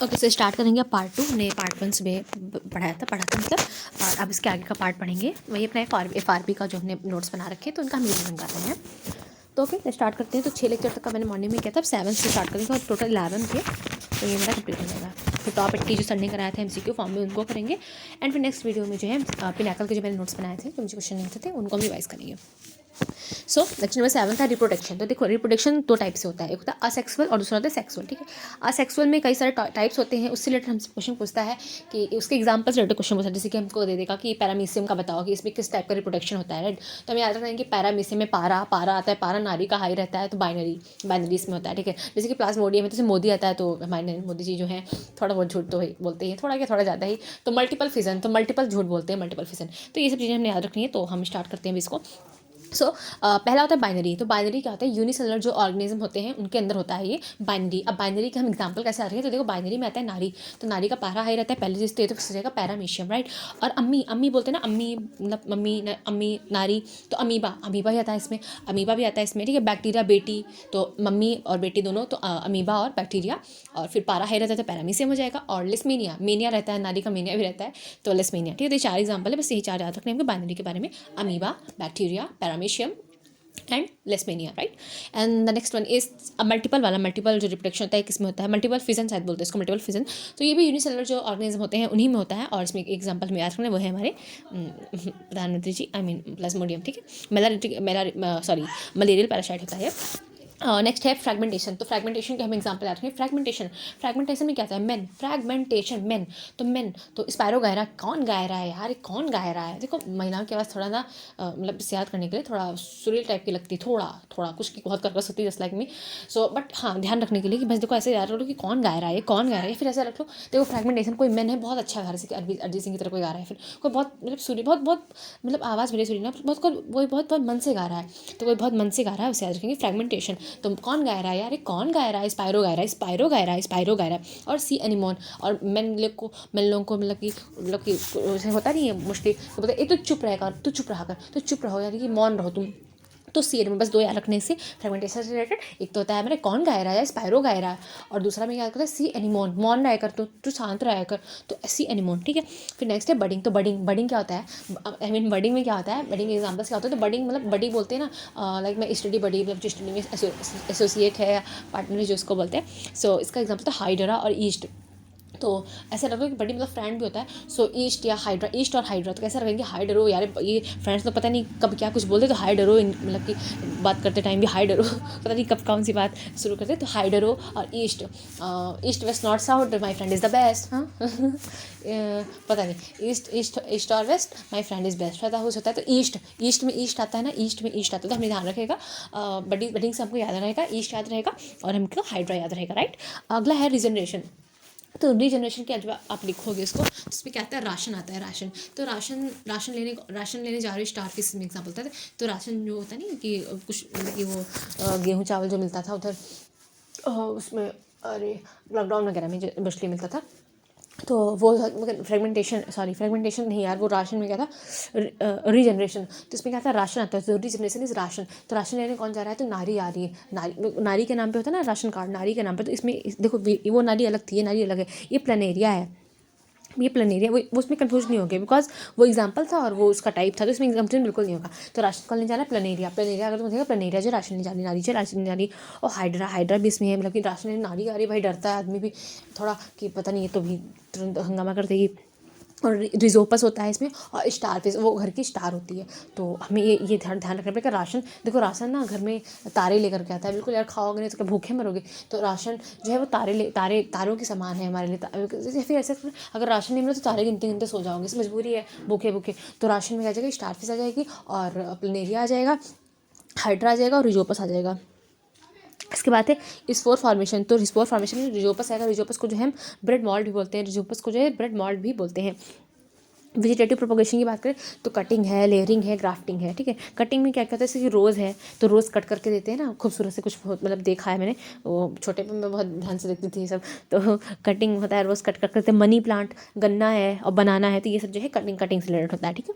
Okay, so start करेंगे अब part 2। हमने पार्ट 1 सुबह पढ़ा था मतलब, और अब इसके आगे का पार्ट पढ़ेंगे। वही अपना FRP का जो हमने नोट्स बना रखे हैं तो उनका हम रिवीजन कर रहे हैं। तो ओके स्टार्ट करते हैं। तो 6 लेक्चर तक का मैंने मॉर्निंग में किया था, अब 7 से स्टार्ट करेंगे और टोटल 11 थे, तो ये मेरा कंप्लीट हो जाएगा। फिर टॉप 80 जो सर ने कराया था MCQ फॉर्म में उनको करेंगे, एंड फिर नेक्स्ट वीडियो में जो है पिनाकल के जो मैंने नोट्स बनाए थे जो मुझे क्वेश्चन नहीं थे उनको हम रिवाइज करेंगे। सो लेक्चर नंबर 7 था रिप्रोडक्शन। तो देखो रिप्रोडक्शन 2 टाइप से होता है, एक होता है असेक्सुअल और दूसरा होता है सेक्सुअल। ठीक है, असेक्सुअल में कई सारे टाइप्स होते हैं, उससे रिलेटेड हमसे क्वेश्चन पूछता है कि उसके एग्जाम्पल से रिलेटेड क्वेश्चन पूछता है। जैसे कि हमको दे देगा कि पैरामीशियम का बताओ कि इसमें किस टाइप का रिप्रोडक्शन होता है, राइट। तो हमें याद रखना है कि पैरामीशियम में पारा आता है, पारा नारी का हाई रहता है, तो बाइनरी इसमें होता है। ठीक है, जैसे कि प्लाज्मोडियम में तो मोदी आता है, तो हमारे मोदी जी जो है थोड़ा बहुत झूठ तो बोलते हैं, थोड़ा ज़्यादा ही। तो मल्टीपल फिजन, तो मल्टीपल झूठ बोलते हैं, मल्टीपल फिजन। तो ये सब चीज़ें हमने याद रखनी है। तो हम स्टार्ट करते हैं इसको। पहला होता है बाइनरी। तो बाइनरी क्या होता है, यूनिसेलुलर जो ऑर्गेनिज्म होते हैं उनके अंदर होता है ये बाइनरी। अब बाइनरी के हम एग्जांपल कैसे आ रहे हैं, तो देखो बाइनरी में आता है नारी, तो नारी का पारा हाई रहता है पहले चीज़, तो जाएगा पैरामीशियम, राइट। और अम्मी बोलते हैं ना, अम्मी मतलब अम्मी नारी, तो अमीबा ही आता है इसमें, अमीबा भी आता है इसमें। ठीक है, बैक्टीरिया बेटी, तो मम्मी और बेटी दोनों, तो अमीबा और बैक्टीरिया। और फिर पारा हाई रहता है तो पैरामीशियम हो जाएगा। और लिस्मीनिया रहता है, नारी का मीनिया भी रहता है, तो लिस्मीनिया। ठीक है, तो ये 4 एग्जाम्पल है, बस यही 4 याद रखने हैं बाइनरी के बारे में, amoeba, bacteria, paramecium and leishmania, right. And the next one is multiple जो रिप्रोडक्शन होता है किसमें होता है, मल्टीपल फिजन शायद बोलते हैं इसको, मल्टीपल फिजन। तो ये भी यूनिसेलुलर जो ऑर्गेनिज्म होते हैं उन्हीं में होता है। और इसमें एक एग्जांपल में याद रखना है, वो है हमारे प्रधानमंत्री जी, प्लाज्मोडियम। ठीक है, मलेरियल पैरासाइट होता है। नेक्स्ट है फ्रैगमेंटेशन। तो फ्रैगमेंटेशन के हम एग्जाम्पल आते हैं। फ्रैगमेंटेशन में क्या होता है, मेन फ्रैगमेंटेशन, मेन तो स्पायरो गायरा। कौन गाय रहा है यार, कौन गाय रहा है। देखो महिलाओं की आवाज़ थोड़ा ना मतलब याद करने के लिए थोड़ा सुरील टाइप की लगती है, थोड़ा कुछ की बहुत कर्कश होती है, just like me. So but हाँ, ध्यान रखने के लिए कि बस देखो ऐसे याद रखो कि कौन गाय रहा है, फिर ऐसा रख लो। देखो फ्रैगमेंटेशन, कोई मेन है बहुत अच्छा गा रहा है, जैसे कि अरिजीत सिंह की तरह कोई गा रहा है, फिर कोई बहुत मतलब सुरी बहुत मतलब आवाज़ मेरी सुरी ना बहुत मन से गा रहा है, तो कोई बहुत मन से गा रहा है, उसे याद रखेंगे फ्रैगमेंटेशन। तो कौन गाय रहा है यार, कौन गाय रहा है, स्पायरो गाय रहा है। और सी एनिमोन। और मैन लोगों को मतलब कि होता नहीं है मोस्टली, तो बोलते एक तो चुप रहा कर, तो चुप रहो, यानी कि मौन रहो तुम। तो सी एनिमोन, बस 2 याद रखने से फ्रैगमेंटेशन से रिलेटेड। एक तो होता है मेरे कौन गाय रहा है, स्पायरो गाय रहा है, और दूसरा में याद करता है सी एनिमोन, मौन रहा कर, तो शांत रहा कर, तो सी एनिमोन। ठीक है, फिर नेक्स्ट है बडिंग। तो बडिंग क्या होता है, बडिंग में क्या होता है, बडिंग एग्जाम्पल्स क्या होता है। तो बडिंग मतलब बडी बोलते हैं ना, लाइक मैं स्टडी बडी, मतलब जो स्टडी में एसोसिएट है या पार्टनर जो उसको बोलते हैं। सो इसका एग्जाम्पल था हाइड्रा और ईस्ट। तो ऐसा लगेगा कि बड़ी मतलब फ्रेंड भी होता है। सो ईस्ट और हाइड्रा, तो कैसे रखेंगे, हाई डरो यार, ये फ्रेंड्स तो पता नहीं कब क्या कुछ बोलते, तो हाई डरो, मतलब कि बात करते टाइम भी हाई डरो पता नहीं कब कौन सी बात शुरू करते, तो हाई डरो। और east west north south, my friend is the best. हाँ पता नहीं, ईस्ट और west, my friend is best, पता कुछ होता है। तो ईस्ट में ईस्ट आता है ना, तो हमें ध्यान रखेगा, बडिंग से हमको याद रहेगा, ईस्ट याद रहेगा और हमको हाइड्रा याद रहेगा, राइट। अगला है रीजनरेशन। तो रीजनरेशन के जब आप लिखोगे इसको, तो इसमें क्या आता है, राशन आता है, राशन। तो राशन लेने जा रहे हो, स्टार किस में एग्जाम्पल था। तो राशन जो होता है नहीं कि कुछ मतलब कि वो गेहूँ चावल जो मिलता था उधर उसमें, अरे लॉकडाउन वगैरह में जो मोस्टली मिलता था, तो वो फ्रेगमेंटेशन नहीं यार, वो राशन में क्या था, रीजनरेशन। तो इसमें क्या था, राशन आता है, तो रीजनरेशन इज राशन। तो राशन लेने कौन जा रहा है, तो नारी आ रही है, नारी के नाम पे होता है ना राशन कार्ड, नारी के नाम पे। तो इसमें देखो वो नारी अलग थी, ये नारी अलग है, ये प्लेनेरिया है, ये प्लेनेरिया। वो उसमें कंफ्यूज नहीं होंगे, बिकॉज वो एग्जाम्पल था और वो उसका टाइप था, तो इसमें एग्जाम्पल बिल्कुल नहीं होगा। तो राशन कौन ले जा रहा है, प्लेनेरिया अगर तुम देखा प्लेनेरिया जो राशन ले जा रही, नारी जो राशन ले जा रही। और हाइड्रा भी इसमें है, मतलब कि राशन लेने नारी आ रही, भाई डरता है आदमी भी थोड़ा कि पता नहीं, ये तो भी तुरंत हंगामा कर देगी। और रिजोपस होता है इसमें, और स्टार फिश, वो घर की स्टार होती है। तो हमें ये ध्यान रखना पड़ेगा। राशन देखो, राशन ना घर में तारे लेकर के आता है, बिल्कुल यार खाओगे नहीं तो क्या भूखे मरोगे। तो राशन जो है वो तारों के समान है हमारे लिए। फिर ऐसे अगर राशन नहीं मिला तो तारे गिनते गिनते सो जाओगे, इस मजबूरी है भूखे। तो राशन में आ जाएगा, स्टार फिश आ जाएगी, और प्लेनेरिया आ जाएगा, हाइड्रा आ जाएगा, और रिजोपस आ जाएगा। इसके बाद है स्पोर फॉर्मेशन। तो स्पोर फॉर्मेशन में रिजोपस आएगा, रिजोपस को जो है हम ब्रेड मॉल्ट भी बोलते हैं, रिजोपस को जो है ब्रेड मॉल्ट भी बोलते हैं। वेजिटेटिव प्रोपोगेशन की बात करें तो कटिंग है, लेयरिंग है, ग्राफ्टिंग है, ठीक है। कटिंग में क्या कहते हैं, जैसे कि रोज़ है तो रोज़ कट करके देते हैं ना, खूबसूरत से कुछ बहुत मतलब देखा है मैंने, वो छोटे पे मैं बहुत ध्यान से देखती थी ये सब। तो कटिंग होता है, रोज़ कट कर करते हैं। मनी प्लांट, गन्ना है और बनाना है, तो ये सब जो है कटिंग से रिलेटेड होता है, ठीक है।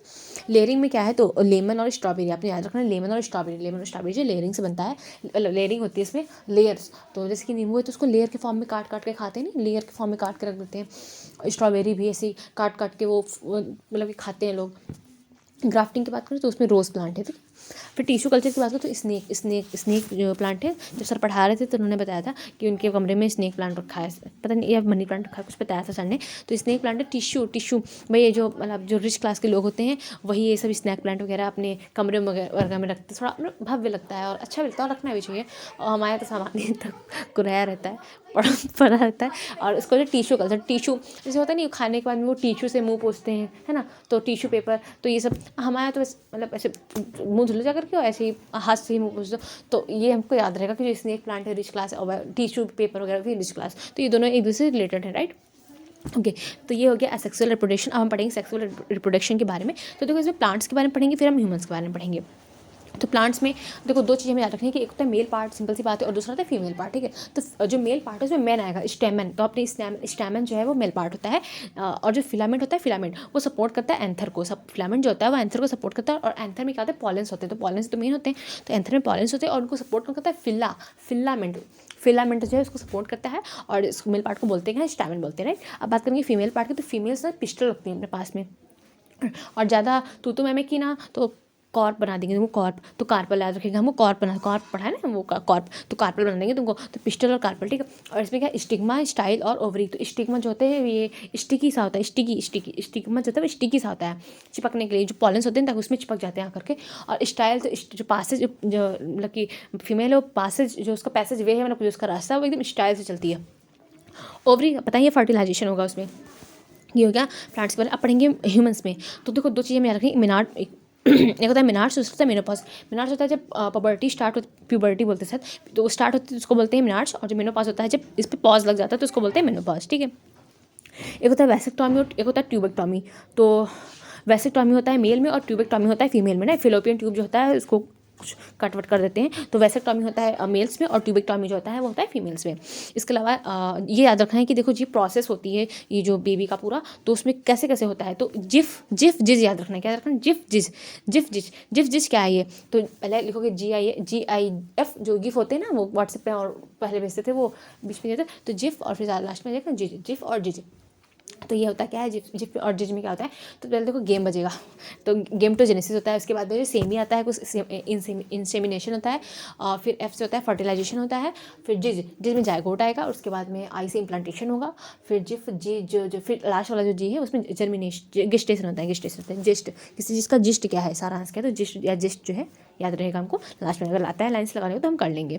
लेयरिंग में क्या है तो लेमन और स्ट्रॉबेरी, आपने याद रखना, लेमन और स्ट्रॉबेरी जो लेयरिंग से बनता है। लेयरिंग होती है इसमें लेयर्स, तो जैसे कि नींबू है तो उसको लेयर के फॉर्म में काट काट के खाते हैं नहीं, लेयर के फॉर्म में काट के रख देते हैं। स्ट्रॉबेरी भी ऐसे ही काट काट के वो मतलब कि खाते हैं लोग। ग्राफ्टिंग की बात करें तो उसमें रोज़ प्लांट है, ठीक है। फिर टिश्यू कल्चर की बात करें तो स्नेक जो प्लांट है, जब सर पढ़ा रहे थे तो उन्होंने बताया था कि उनके कमरे में स्नेक प्लांट रखा है, पता नहीं या मनी प्लांट रखा है, कुछ बताया था सर ने। तो स्नेक प्लांट है, टिश्यू भाई, ये जो मतलब जो रिच क्लास के लोग होते हैं वही ये सब स्नैक प्लांट वगैरह अपने कमरे वगैरह में रखते हैं, थोड़ा मतलब भव्य लगता है और अच्छा भी लगता है और रखना भी चाहिए। और हमारे तो सामान्य तक कुराया रहता है, पड़ा रहता है। और उसको जो टिश्यू जैसे होता नहीं, खाने के बाद में वो टिश्यू से मुंह पोंछते हैं, है ना, तो टिश्यू पेपर, तो ये सब हमारे यहाँ तो बस मतलब ऐसे मुंह धुल जा करके और ऐसे ही हाथ से ही मुंह पोंछ दो। तो ये हमको याद रहेगा कि जो स्नेक प्लांट है रिच क्लास और टिश्यू पेपर वगैरह भी रिच क्लास, तो ये दोनों एक दूसरे से रिलेटेड है, राइट। ओके, तो ये हो गया सेक्सुअल रिप्रोडक्शन। अब हम पढ़ेंगे सेक्सुअल रिप्रोडक्शन के बारे में। तो देखो इसमें प्लांट्स के बारे में पढ़ेंगे, फिर हम ह्यूमंस के बारे में पढ़ेंगे। तो प्लांट्स में देखो दो चीज़ें हमें याद रखनी है कि एक होता है मेल पार्ट, सिंपल सी बात है, और दूसरा होता है फीमेल पार्ट, ठीक है। तो जो मेल पार्ट है उसमें मैन आएगा, स्टेमन, तो अपने स्टेमन जो है वो मेल पार्ट होता है। और जो फिलामेंट होता है, फिलामेंट वो सपोर्ट करता है एंथर को, सब फिलामेंट जो होता है वो एंथर को सपोर्ट करता है। और एंथर में क्या होता है, पॉलेंस होते हैं, तो पॉलेंस तो मेन होते हैं, तो एंथर में पॉलेंस होते हैं और उनको सपोर्ट करता है फिलामेंट जो है उसको सपोर्ट करता है। और इस मेल पार्ट को बोलते हैं स्टैमेन बोलते हैं, राइट। अब बात करेंगे फीमेल पार्ट की, तो फीमेल्स ना पिस्टल रखती हैं अपने पास में, और ज़्यादा तू मैं की ना तो कॉर्प बना देंगे तुमको, कॉर्प तो कार्पल याद रखेगा, हमको कॉर्प पढ़ा है ना वो कॉर्प, तो कार्पल बना देंगे तुमको, तो पिस्टल और कार्पल, ठीक है। और इसमें क्या स्टिग्मा, स्टाइल और ओवरी, तो स्टिग्मा जो होते हैं ये स्टिकी सा होता है, स्टिग्मा जो होता है वो स्टिकी सा होता है, चिपकने के लिए जो पॉलेंस होते हैं ताकि उसमें चिपक जाते हैं आकर के। और स्टाइल तो जो पासेज जो मतलब कि फीमेल है वो पासेज जो उसका पैसेज वे है, मतलब जो उसका रास्ता है वो एकदम स्टाइल से चलती है। ओवरी पता ही है फर्टिलाइजेशन होगा उसमें, ये हो गया प्लांट्स के बारे। अब पढ़ेंगे ह्यूमंस में। तो देखो दो चीज़ें मैं याद रखेंगे, एक होता है मिनार्स, दूसरा होता है मेनोपॉज। मिनार्स होता है जब पबर्टी स्टार्ट होती, प्यूबर्टी बोलते हैं शायद, तो वो स्टार्ट होती है तो उसको बोलते हैं मिनार्स। और जो मेनोपॉज होता है जब इस पर पॉज लग जाता है तो उसको बोलते हैं मेनोपॉज, ठीक है। एक होता है वैसेक्टॉमी और एक होता है ट्यूबेक्टॉमी। तो वैसेक्टॉमी होता है मेल में और ट्यूबेक्टॉमी होता है फीमेल में ना, फिलोपियन ट्यूब जो होता है उसको कुछ कटवट कर देते हैं, तो वैसेक्टॉमी होता है मेल्स में और ट्यूबेक्टॉमी जो होता है वो होता है फीमेल्स में। इसके अलावा ये याद रखना है कि देखो जी प्रोसेस होती है ये जो बेबी का पूरा, तो उसमें कैसे कैसे होता है, तो जिफ जिज याद रखना है, क्या याद रखना है, जिफ जिज क्या है ये, तो पहले लिखोगे GIF, जो गिफ होते हैं ना वो व्हाट्सएप पे और पहले भेजते थे वो बीच में जाते, तो जिफ और फिर लास्ट में जाएगा जिफ और जिज। तो ये होता क्या है जिफ और जिज में क्या होता है, तो पहले देखो गेम बजेगा, तो गेम टू जेनेसिस होता है, उसके बाद में सेमी आता है, कुछ इंसेमिनेशन होता है, और फिर F से होता है फर्टिलाइजेशन होता है, फिर जिज में जायगोट आएगा, और उसके बाद में आई से इम्प्लांटेशन होगा, फिर जिफ जी जो फिर लास्ट वाला जो जी है उसमें जर्मिनेशन गेस्टेशन होता है जिस्ट, किसी चीज़ का जिस्ट क्या है सारा आंसर क्या है, तो जिस्ट या जिस्ट जो है याद रहेगा हमको, लास्ट में अगर आता है लाइन्स लगाने को तो हम कर लेंगे।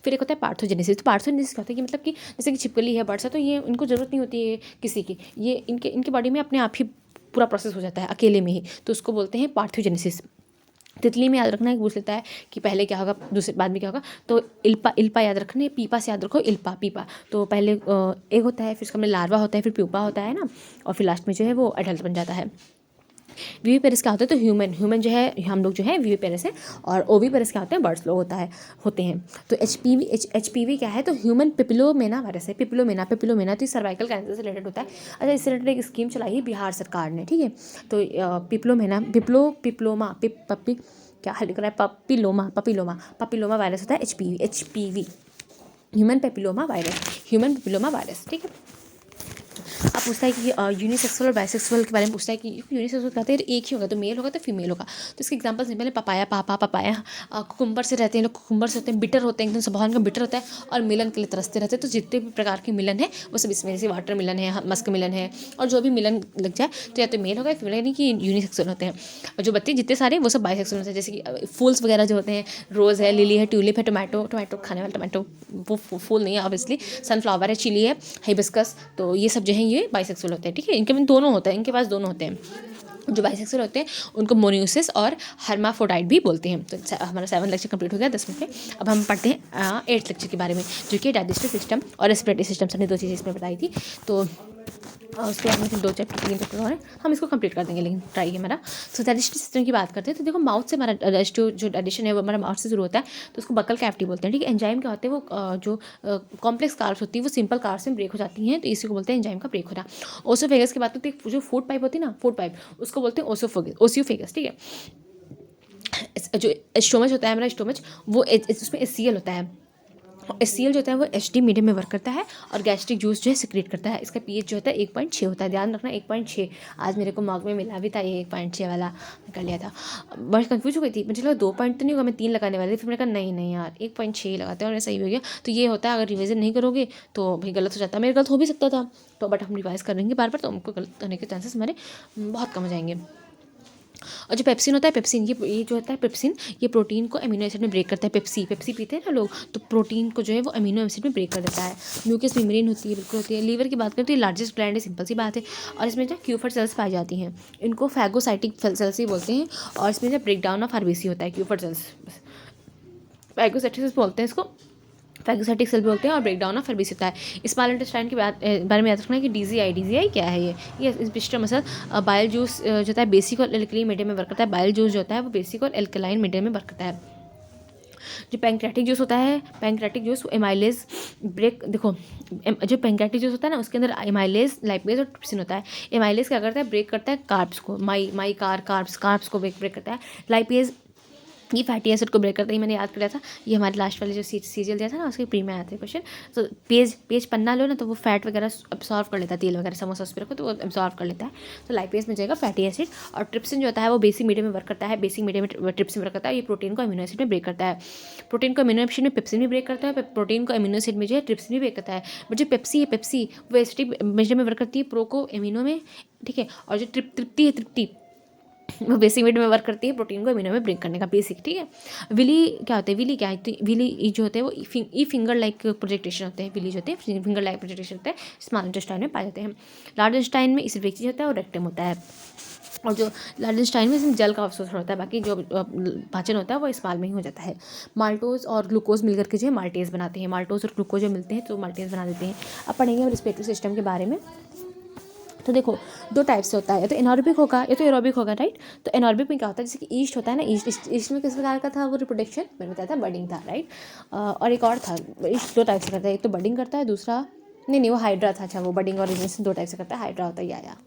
फिर एक होता है पार्थोजेनेसिस। तो पार्थोजेनेसिस क्या होता है कि मतलब कि जैसे कि छिपकली है, बर्ड्स है, तो ये इनको ज़रूरत नहीं होती है किसी की, ये इनके बॉडी में अपने आप ही पूरा प्रोसेस हो जाता है अकेले में ही, तो उसको बोलते हैं पार्थोजेनेसिस। तितली में याद रखना है, पूछ लेता है कि पहले क्या होगा दूसरे बाद में क्या होगा, तो इल्पा याद रखना है, पीपा से याद रखो पीपा, तो पहले एग होता है, फिर उसका में लार्वा होता है, फिर प्यूपा होता है ना, और फिर लास्ट में जो है वो एडल्ट बन जाता है। वीवीपेरस क्या होता है, तो ह्यूमन जो है हम लोग जो है वीवीपेरस है, और ओवीपेरस क्या होते हैं, बर्ड्स लोग होते हैं। तो एचपीवी क्या है, तो ह्यूमन पिपिलोमेना वायरस है, पिपिलोमेना तो सर्वाइकल कैंसर से रिलेटेड होता है। अच्छा, इससे रिलेटेड एक स्कीम चलाई है बिहार सरकार ने, ठीक है। तो पप्पी क्या लिख रहा है, पपिलोमा वायरस होता है एचपीवी, ह्यूमन पेपिलोमा वायरस, ठीक है। अब पूछता है कि यूनिसेक्सुअल और बाइसेक्सुअल के बारे में पूछता है कि यूनिसेक्सुअल कहते हैं एक ही होगा, तो मेल होगा तो फीमेल होगा। तो इसके एग्जांपल सिंपल है, पपाया कुकुम्बर से रहते हैं लोग, कुकुम्बर से होते हैं, बिटर होते हैं, एकदम स्वभाव का बिटर होता है, और मिलन के लिए तरसते रहते हैं। तो जितने भी प्रकार के मिलन है वो सब इसमें, जैसे वाटर मिलन है, मस्क मिलन है, और जो भी मिलन लग जाए तो या तो मेल होगा या फीमेल, यानी कि यूनिसेक्सुअल होते हैं। और जो बच्चे जितने सारे वो सब बाइसेक्सुअल होते हैं, जैसे कि फूल्स वगैरह जो होते हैं, रोज़ है, लिली है, ट्यूलिप है, टोमेटो खाने वाला टोमेटो वो फूल नहीं है ऑब्वियसली, सनफ्लावर है, चिली है, हाइबिस्कस, तो ये सब जो है ये बाइसेक्सुअल होते हैं, ठीक है। इनके में दोनों होता है, इनके पास दोनों होते हैं। जो बाइसेक्सुअल होते हैं उनको मोनियोसिस और हर्माफ्रोडाइट भी बोलते हैं। तो हमारा 7 लेक्चर कंप्लीट हो गया 10 मिनट में। अब हम पढ़ते हैं 8th लेक्चर के बारे में, जो कि डाइजेस्टिव सिस्टम और रेस्पिरेटरी सिस्टम, हमने 2 चीज़ें इसमें बताई थी। तो और उसके बाद में फिर 2 चैप्टर 3 चैप्टर और हैं, हम इसको कंप्लीट कर देंगे, लेकिन ट्राई है मेरा। सो डाइजेस्टिव सिस्टम की बात करते हैं तो देखो माउथ से हमारा डाइजेस्टिव जो डाइजेशन है वो हमारा माउथ से शुरू होता है, तो उसको बकल कैविटी बोलते हैं, ठीक है। एंजाइम क्या होते हैं, वो जो कॉम्प्लेक्स कार्ब्स होती है वो सिंपल कार्ब्स में ब्रेक हो जाती हैं, तो इसी को बोलते हैं एंजाइम का ब्रेक होना। ओसोफेगस की बात करते हैं, जो फूड पाइप होती है ना, फूड पाइप, उसको बोलते हैं ओसियोफेगस, ठीक है। जो स्टोमच होता है हमारा, स्टोमच वो उसमें एचसीएल होता है, एचसीएल जो होता है वो एचडी मीडियम में वर्क करता है और गैस्ट्रिक जूस जो है सिक्रेट करता है। इसका पीएच जो होता है 1.6 होता है, ध्यान रखना 1.6। आज मेरे को मॉक में मिला भी था ये 1.6 वाला, मैं कर लिया था। बस कंफ्यूज हो गई थी, मुझे लगा 2 पॉइंट तो नहीं होगा, मैं 3 लगाने वाली थी, फिर मैंने कहा नहीं नहीं यार 1.6 लगाते हैं और सही हो गया। तो ये होता है, अगर रिविजन नहीं करोगे तो भाई गलत हो जाता है, मेरे गलत हो भी सकता था, तो बट हम रिवाइज करेंगे बार बार, तो हमको गलत होने के चांसेस हमारे बहुत कम हो जाएंगे। और जो पेप्सिन होता है, पेप्सिन ये जो होता है पेप्सिन, ये प्रोटीन को अमीनो एसिड में ब्रेक करता है। पेप्सी पीते हैं ना लोग, तो प्रोटीन को जो है वो अमीनो एसिड में ब्रेक कर देता है। म्यूकस मेम्ब्रेन होती है, बिल्कुल होती है। लीवर की बात करते हैं, लार्जेस्ट ग्लैंड है, सिंपल सी बात है। और इसमें जो क्यूफर सेल्स पाई जाती हैं, इनको फैगोसाइटिक सेल्स ही बोलते हैं। और इसमें जो ब्रेक डाउन ऑफ आरबीसी होता है, क्यूफर सेल्स फैगोसाइटिक सेल्स बोलते हैं इसको, फैगोसाइटिक सेल बोलते हैं, और ब्रेकडाउन ऑफ आरबीसी होता है। स्मॉल इंटेस्टाइन के बारे में याद रखना है कि डीजीआई क्या है ये पिस्टल मसल बाइल जूस जो होता है बेसिक और एल्कलाइन मीडियम में वर्क करता है। बाइल जूस जो होता है वो बेसिक और एल्कलाइन मीडियम में वर्क करता है। जो पैंक्रेटिक जूस होता है, पैंक्रेटिक जूस एमाइलेज ब्रेक, देखो जो पैंक्रेटिक जूस होता है ना उसके अंदर एमाइलेज, लाइपेज और ट्रिप्सिन होता है। एमाइलेज क्या करता है, ब्रेक करता है कार्ब्स को, माई कार्ब्स को ब्रेक करता है। लाइपेज ये फैटी एसिड को ब्रेक करता है, मैंने याद किया था, ये हमारे लास्ट वाले जो सीरियल दिया था ना उसके प्री में आया था क्वेश्चन। तो पेज पन्ना लो ना, तो वो फैट वगैरह अब्सॉर्व कर लेता है, तेल वगैरह समोसा उस पर रखो तो वो अब्सॉर्व कर लेता है, तो लाइपेज में जाएगा फैटी एसिड। और ट्रिप्सिन जो होता है वो बेसिक मीडियम में वर्क करता है, बेसिक मीडियम में ट्रिप्सिन वर्क करता है, ये प्रोटीन को अमीनो एसिड में ब्रेक करता है। प्रोटीन को अमीनो एसिड में पेप्सिन भी ब्रेक करता है, प्रोटीन को अमीनो एसिड में जो है ट्रिप्सिन भी ब्रेक करता है। बट जो पेप्सी वो एसिडिक मेजर में वर्क करती है, प्रो को अमीनो में, ठीक है। और जो तृप्ति वो बेसिक मीडियम में वर्क करती है, प्रोटीन को अमीनो में ब्रेक करने का बेसिक, ठीक है। विली क्या होते हैं, विली क्या है, विली जो होते हैं वो ई फिंगर लाइक प्रोजेक्टेशन होते हैं। विली जो होते हैं फिंगर लाइक प्रोजेक्टेशन होते हैं, स्मॉल इंटेस्टाइन में पाए जाते हैं। लार्ज इंटेस्टाइन में इस चीज़ होता है और रेक्टम होता है। और जो लार्ज इंटेस्टाइन में इसमें जल का अवशोषण होता है, बाकी जो पाचन होता है वो स्मॉल में ही हो जाता है। माल्टोज और ग्लूकोज मिलकर के जो है माल्टेज बनाते हैं, माल्टोज और ग्लूकोज जो मिलते हैं तो माल्टेज बना देते हैं। अब पढ़ेंगे हम रिस्पिरेटरी सिस्टम के बारे में। तो देखो 2 टाइप से होता है, या तो एनॉर्बिक होगा या तो एरोबिक होगा, राइट। तो एनॉर्बिक में क्या होता है, जैसे कि ईस्ट होता है ना, ईस्ट में किस प्रकार का था वो रिप्रोडक्शन, मैंने बताया था बडिंग था, राइट। और एक और था, ईस्ट 2 टाइप से करता है, एक तो बडिंग करता है, दूसरा नहीं वो हाइड्रा था। अच्छा वो बडिंग और इग्निशन 2 टाइप से करता है, हाइड्रा होता है या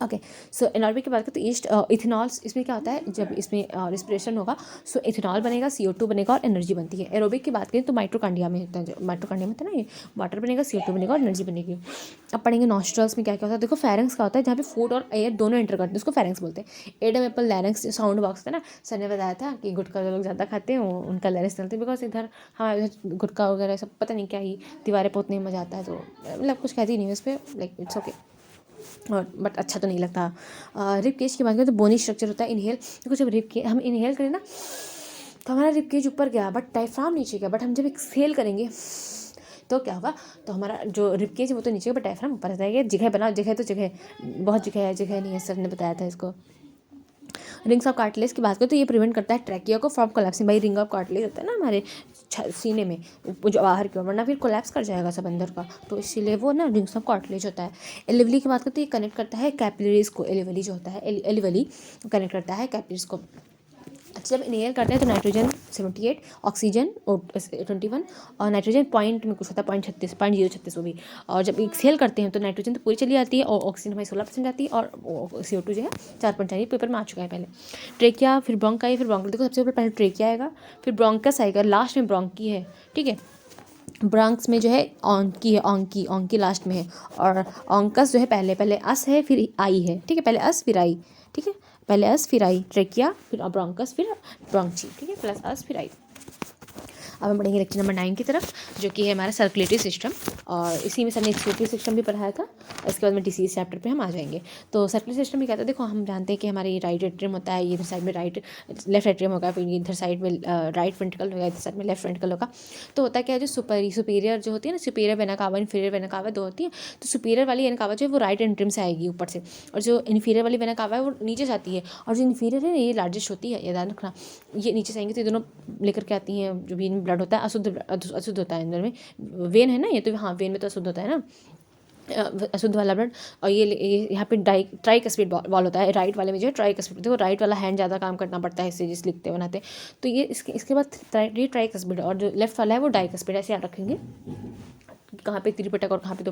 ओके। सो एनॉर्बिक की बात करें तो ईस्ट इथेनॉल, इसमें क्या होता है, जब इसमें रिस्पिरेशन होगा सो इथेनॉल बनेगा, CO2 बनेगा और एनर्जी बनती है। एरोबिक की बात करें तो माइटोकॉन्ड्रिया में होता है, माइटोकॉन्ड्रिया में होता है ना, ये वाटर बनेगा, CO2 बनेगा और एनर्जी बनेगी। अब पढ़ेंगे नॉस्ट्रल्स में क्या क्या होता है। देखो फेरेंक्स क्या होता है, जहाँ पे फूड और एयर दोनों एंटर करते हैं उसको फेरेंक्स बोलते हैं। Adam Apple larynx sound box था ना, सर ने बताया था कि गुटखा जो लोग ज़्यादा खाते हैं उनका लैरिंक्स चलते हैं, बिकॉज इधर हमारे गुटखा वगैरह सब पता नहीं क्या ही दीवारें पोतने में मज़ा आता है, तो मतलब कुछ कहती नहीं है उस पर, लाइक इट्स ओके, और बट अच्छा तो नहीं लगता। रिब केज की बात करें तो बोनी स्ट्रक्चर होता है। इनहेल देखो, जब रिब केज हम इनहेल करें ना तो हमारा रिब केज ऊपर गया बट डायफ्राम नीचे गया, बट हम जब एक्सहेल करेंगे तो क्या होगा, तो हमारा जो रिब केज है वो तो नीचे गया बट डायफ्राम ऊपर जाएगा। जगह बनाओ, जगह तो जगह बहुत जगह नहीं है, सर ने बताया था इसको। रिंग्स ऑफ कार्टिलेज की बात करें तो ये प्रिवेंट करता है ट्रैकिया को from collapsing by ring of cartilage होता है ना हमारे सीने में जो बाहर की ओर, वरना फिर कोलैप्स कर जाएगा सब अंदर का, तो इसीलिए वो ना रिंग्स ऑफ कार्टिलेज होता है। एलिवली की बात करते हैं, ये कनेक्ट करता है कैपिलरीज को, एलिवली जो होता है एलिवली कनेक्ट करता है कैपिलरीज को। अच्छा जब इनहेल करते हैं तो नाइट्रोजन 78, ऑक्सीजन 21 और नाइट्रोजन पॉइंट में कुछ होता है 0.36 वो भी। और जब एक्सहेल करते हैं तो नाइट्रोजन तो पूरी चली जाती है और ऑक्सीजन हमारी 16% जाती है और CO2 जो है 4.4 पेपर में आ चुका है पहले। ट्रेकिया, फिर ब्रोंकाई, फिर ब्रोंक, देखो सबसे ऊपर पहले ट्रेकिया आएगा, फिर ब्रोंकस आएगा, लास्ट में ब्रोंकी है, ठीक है। ब्रांक्स में जो है ऑंकी है, ऑंकी लास्ट में है, और ऑंकस जो है पहले अस है फिर आई है, ठीक है, पहले अस फिर आई, ठीक है, पहले अस फिर आई, ट्रेकिया फिर ब्रोंकस फिर ब्रोंची, ठीक है, प्लस अस फिर आई। अब हम बढ़ेंगे लेक्चर नंबर 9 की तरफ, जो कि है हमारा सर्कुलेटरी सिस्टम, और इसी में सर ने एक्सक्रीटरी सिस्टम भी पढ़ाया था, और इसके बाद में डिसीज चैप्टर पे हम आ जाएंगे। तो सर्कुलेटरी सिस्टम में क्या था, देखो हम जानते हैं कि हमारी राइट एट्रियम होता है, ये इधर साइड में लेफ्ट एट्रियम होगा, फिर इधर साइड में राइट वेंट्रिकल होगा, इधर साइड में लेफ्ट वेंट्रिकल होगा। तो होता क्या है, जो सुपीरियर जो होती है ना, superior vena cava, inferior vena cava 2 होती है। तो सुपीरियर वाली वेना कावा जो है वो राइट एट्रियम से आएगी ऊपर से, और जो इन्फीरियर वाली वेना कावा है वो नीचे से आती है, और जो इन्फीरियर है ये लार्जेस्ट होती है, ये ध्यान रखना, ये नीचे से आएंगे तो ये दोनों लेकर के आती हैं, जो भी ब्लड होता है अशुद्ध होता है अंदर में, वेन है ना ये, तो हाँ वेन में तो अशुद्ध होता है ना, अशुद्ध वाला ब्लड। और ये यहाँ पे ट्राइक एसिड वॉल होता है, राइट वाले में जो है ट्राइक एसिड। देखो राइट वाला हैंड ज़्यादा काम करना पड़ता है इससे, जिस लिखते बनाते। तो ये इसके बाद ये ट्राइक एसिड, और जो लेफ्ट वाला है वो डाइक एसिड। ऐसे याद रखेंगे कहाँ पे त्रिपिटक और कहाँ पे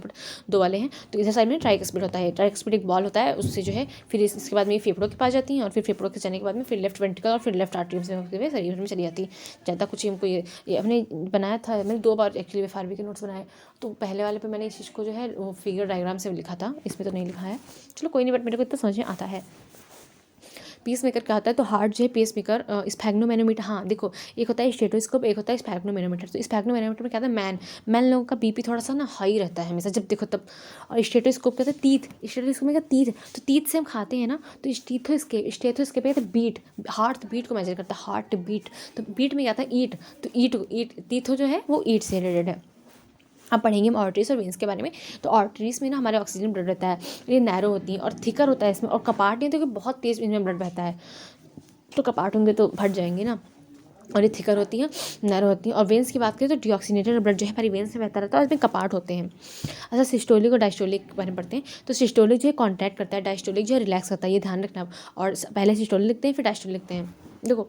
दो वाले हैं। तो इधर साइड में ट्राइकस्पिड होता है। ट्राइकस्पिड एक बॉल होता है, उससे जो है फिर इसके बाद में ये फेफड़ों के पास जाती हैं, और फिर फेफड़ों के जाने के बाद में फिर लेफ्ट वेंट्रिकल और फिर लेफ्ट आर्टरी से होते हुए शरीर में चली जाती है। ज़्यादा कुछ हमको ये हमने बनाया था, मैंने 2 बार एक्चुअली FRB के नोट्स बनाए। तो पहले वाले पे मैंने इस चीज़ को जो है वो फिगर डायग्राम से लिखा था, इसमें तो नहीं लिखा है। चलो कोई नहीं, बट मेरे को इतना समझ में आता है। पीस मेकर क्या होता है, तो हार्ट जो है पीस मेकर स्फैग्नोमेनोमीटर। हाँ देखो, एक होता है स्टेटोस्कोप, एक होता है स्फैग्नोमेनोमीटर। तो स्फैग्नोमेनोमीटर में क्या होता है, मैन लोगों का बीपी थोड़ा सा ना हाई रहता है हमेशा, जब देखो तब। और स्टेटोस्कोप कहते हैं तीत, स्टेटोस्कोप में क्या तीत, तो तीत से हम खाते हैं ना, तो स्टेथोस्कोप कहते हैं बीट, हार्ट बीट को मेजर करता है, हार्ट बीट। तो बीट में क्या आता है ईट, तो ईट तीथो जो है वो ईट से रिलेटेड है। अब पढ़ेंगे हम आर्टरीज और वेंस के बारे में। तो आर्टरीज में ना हमारे ऑक्सीजन ब्लड रहता है, ये नैरो होती हैं और थिकर होता है इसमें, और कपाट नहीं, तो बहुत तेज़ इनमें ब्लड बहता है। तो कपाट होंगे तो फट जाएंगे ना, और ये थिकर होती हैं, नैरो होती हैं। और वेंस की बात करें तो डिऑक्सीनेटेड ब्लड जो है हमारी वेंस में बहता रहता है, और इसमें कपाट होते हैं। अच्छा, सिस्टोलिक और डायस्टोलिक के बारे में पढ़ते हैं। तो सिस्टोलिक जो है कॉन्ट्रैक्ट करता है, डायस्टोलिक जो है रिलैक्स करता है, ये ध्यान रखना। और पहले सिस्टोलिक लिखते हैं फिर डायस्टोलिक लिखते हैं। देखो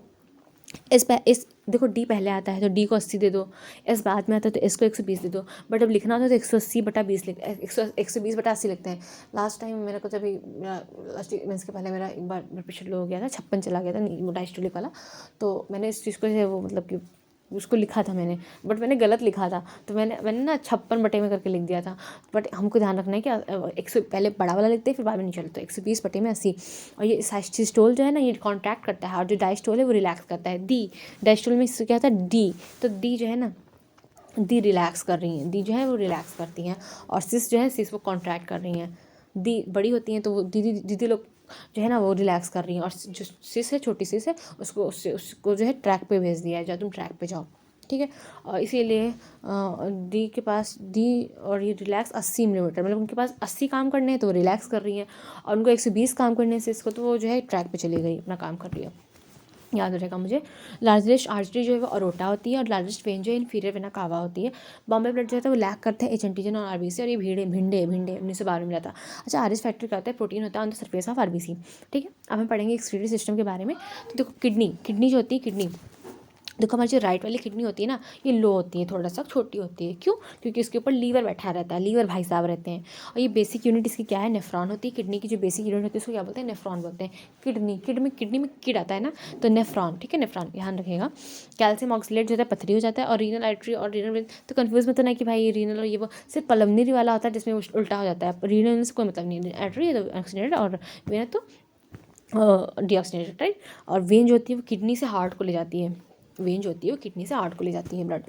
इस देखो डी पहले आता है तो डी को 80 दे दो, एस बाद में आता है तो एस को 120 दे दो। बट अब लिखना होता है तो 180/20 लिख 120/80 लिखते हैं। लास्ट टाइम मेरा कुछ अभी लास्ट मीन्स के पहले मेरा एक बार पिछले लो हो गया था, 56 चला गया था डायस्टोलिक वाला। तो मैंने इस चीज़ को जो है वो मतलब कि उसको लिखा था मैंने, बट मैंने गलत लिखा था। तो मैंने ना 56 में करके लिख दिया था। बट हमको ध्यान रखना है कि 100 पहले बड़ा वाला लिखते हैं फिर बाद में नहीं चलता, 120/80। और ये सिस्टोल जो है ना ये कॉन्ट्रैक्ट करता है, और जो डायस्टोल है वो रिलैक्स करता है। डी डायस्टोल में इससे क्या होता है डी, तो डी जो है ना डी रिलैक्स कर रही हैं, डी जो है वो रिलैक्स करती हैं। और सिस जो है सिस वो कॉन्ट्रैक्ट कर रही हैं। दी बड़ी होती हैं तो वो दीदी लोग जो है ना वो रिलैक्स कर रही हैं। और जो सिस है छोटी सिस है उसको जो है ट्रैक पे भेज दिया है, जाओ तुम ट्रैक पे जाओ, ठीक है। और इसीलिए डी के पास डी और ये रिलैक्स 80 मिलीमीटर, मतलब उनके पास 80 काम करने हैं तो वो रिलैक्स कर रही हैं, और उनको 120 काम करने से इसको तो वो जो है ट्रैक पे चली गई, अपना काम कर रही है। याद रहेगा मुझे। लार्जेस्ट आर्टरी जो है वो अरोटा होती है, और लार्जेस्ट वेन जो है इन्फीरियर वेना कावा होती है। बॉम्बे ब्लड जो है वो लैक करते हैं एचएनटीजन और आरबीसी, और ये भिंडे 1912 में मिला था। अच्छा, आरएस फैक्टर क्या होता है, प्रोटीन होता है on the surface of RBC, ठीक है। अब हम पढ़ेंगे एक्सक्रीटरी सिस्टम के बारे में। तो देखो किडनी जो होती है, किडनी देखो हमारी जो राइट वाली किडनी होती है ना ये लो होती है, थोड़ा सा छोटी होती है। क्यों? क्योंकि इसके ऊपर लीवर बैठा रहता है, लीवर भाई साहब रहते हैं। और ये बेसिक यूनिट इसकी क्या है, नेफ्रॉन होती है। किडनी की जो बेसिक यूनिट होती है उसको क्या बोलते हैं, नेफ्रॉन बोलते हैं। किडनी में किड आता है ना, तो नेफ्रॉन, ठीक है, नेफ्रॉन ध्यान रखिएगा। कैल्शियम ऑक्सीलेट जो होता है पथरी हो जाता है। और रीनल आर्टरी और रीनल वेन, तो कन्फ्यूज मत होना कि भाई रीनल और ये वो, सिर्फ पल्मोनरी वाला होता है जिसमें उल्टा हो जाता है। रीनल से कोई मतलब नहीं, आर्टरी है तो ऑक्सीनेटेड और वेन है तो डीऑक्सीनेटेड, राइट। और वेन जो होती है वो किडनी से हार्ट को ले जाती है, वेन जो होती है वो किडनी से हार्ट को ले जाती है ब्लड।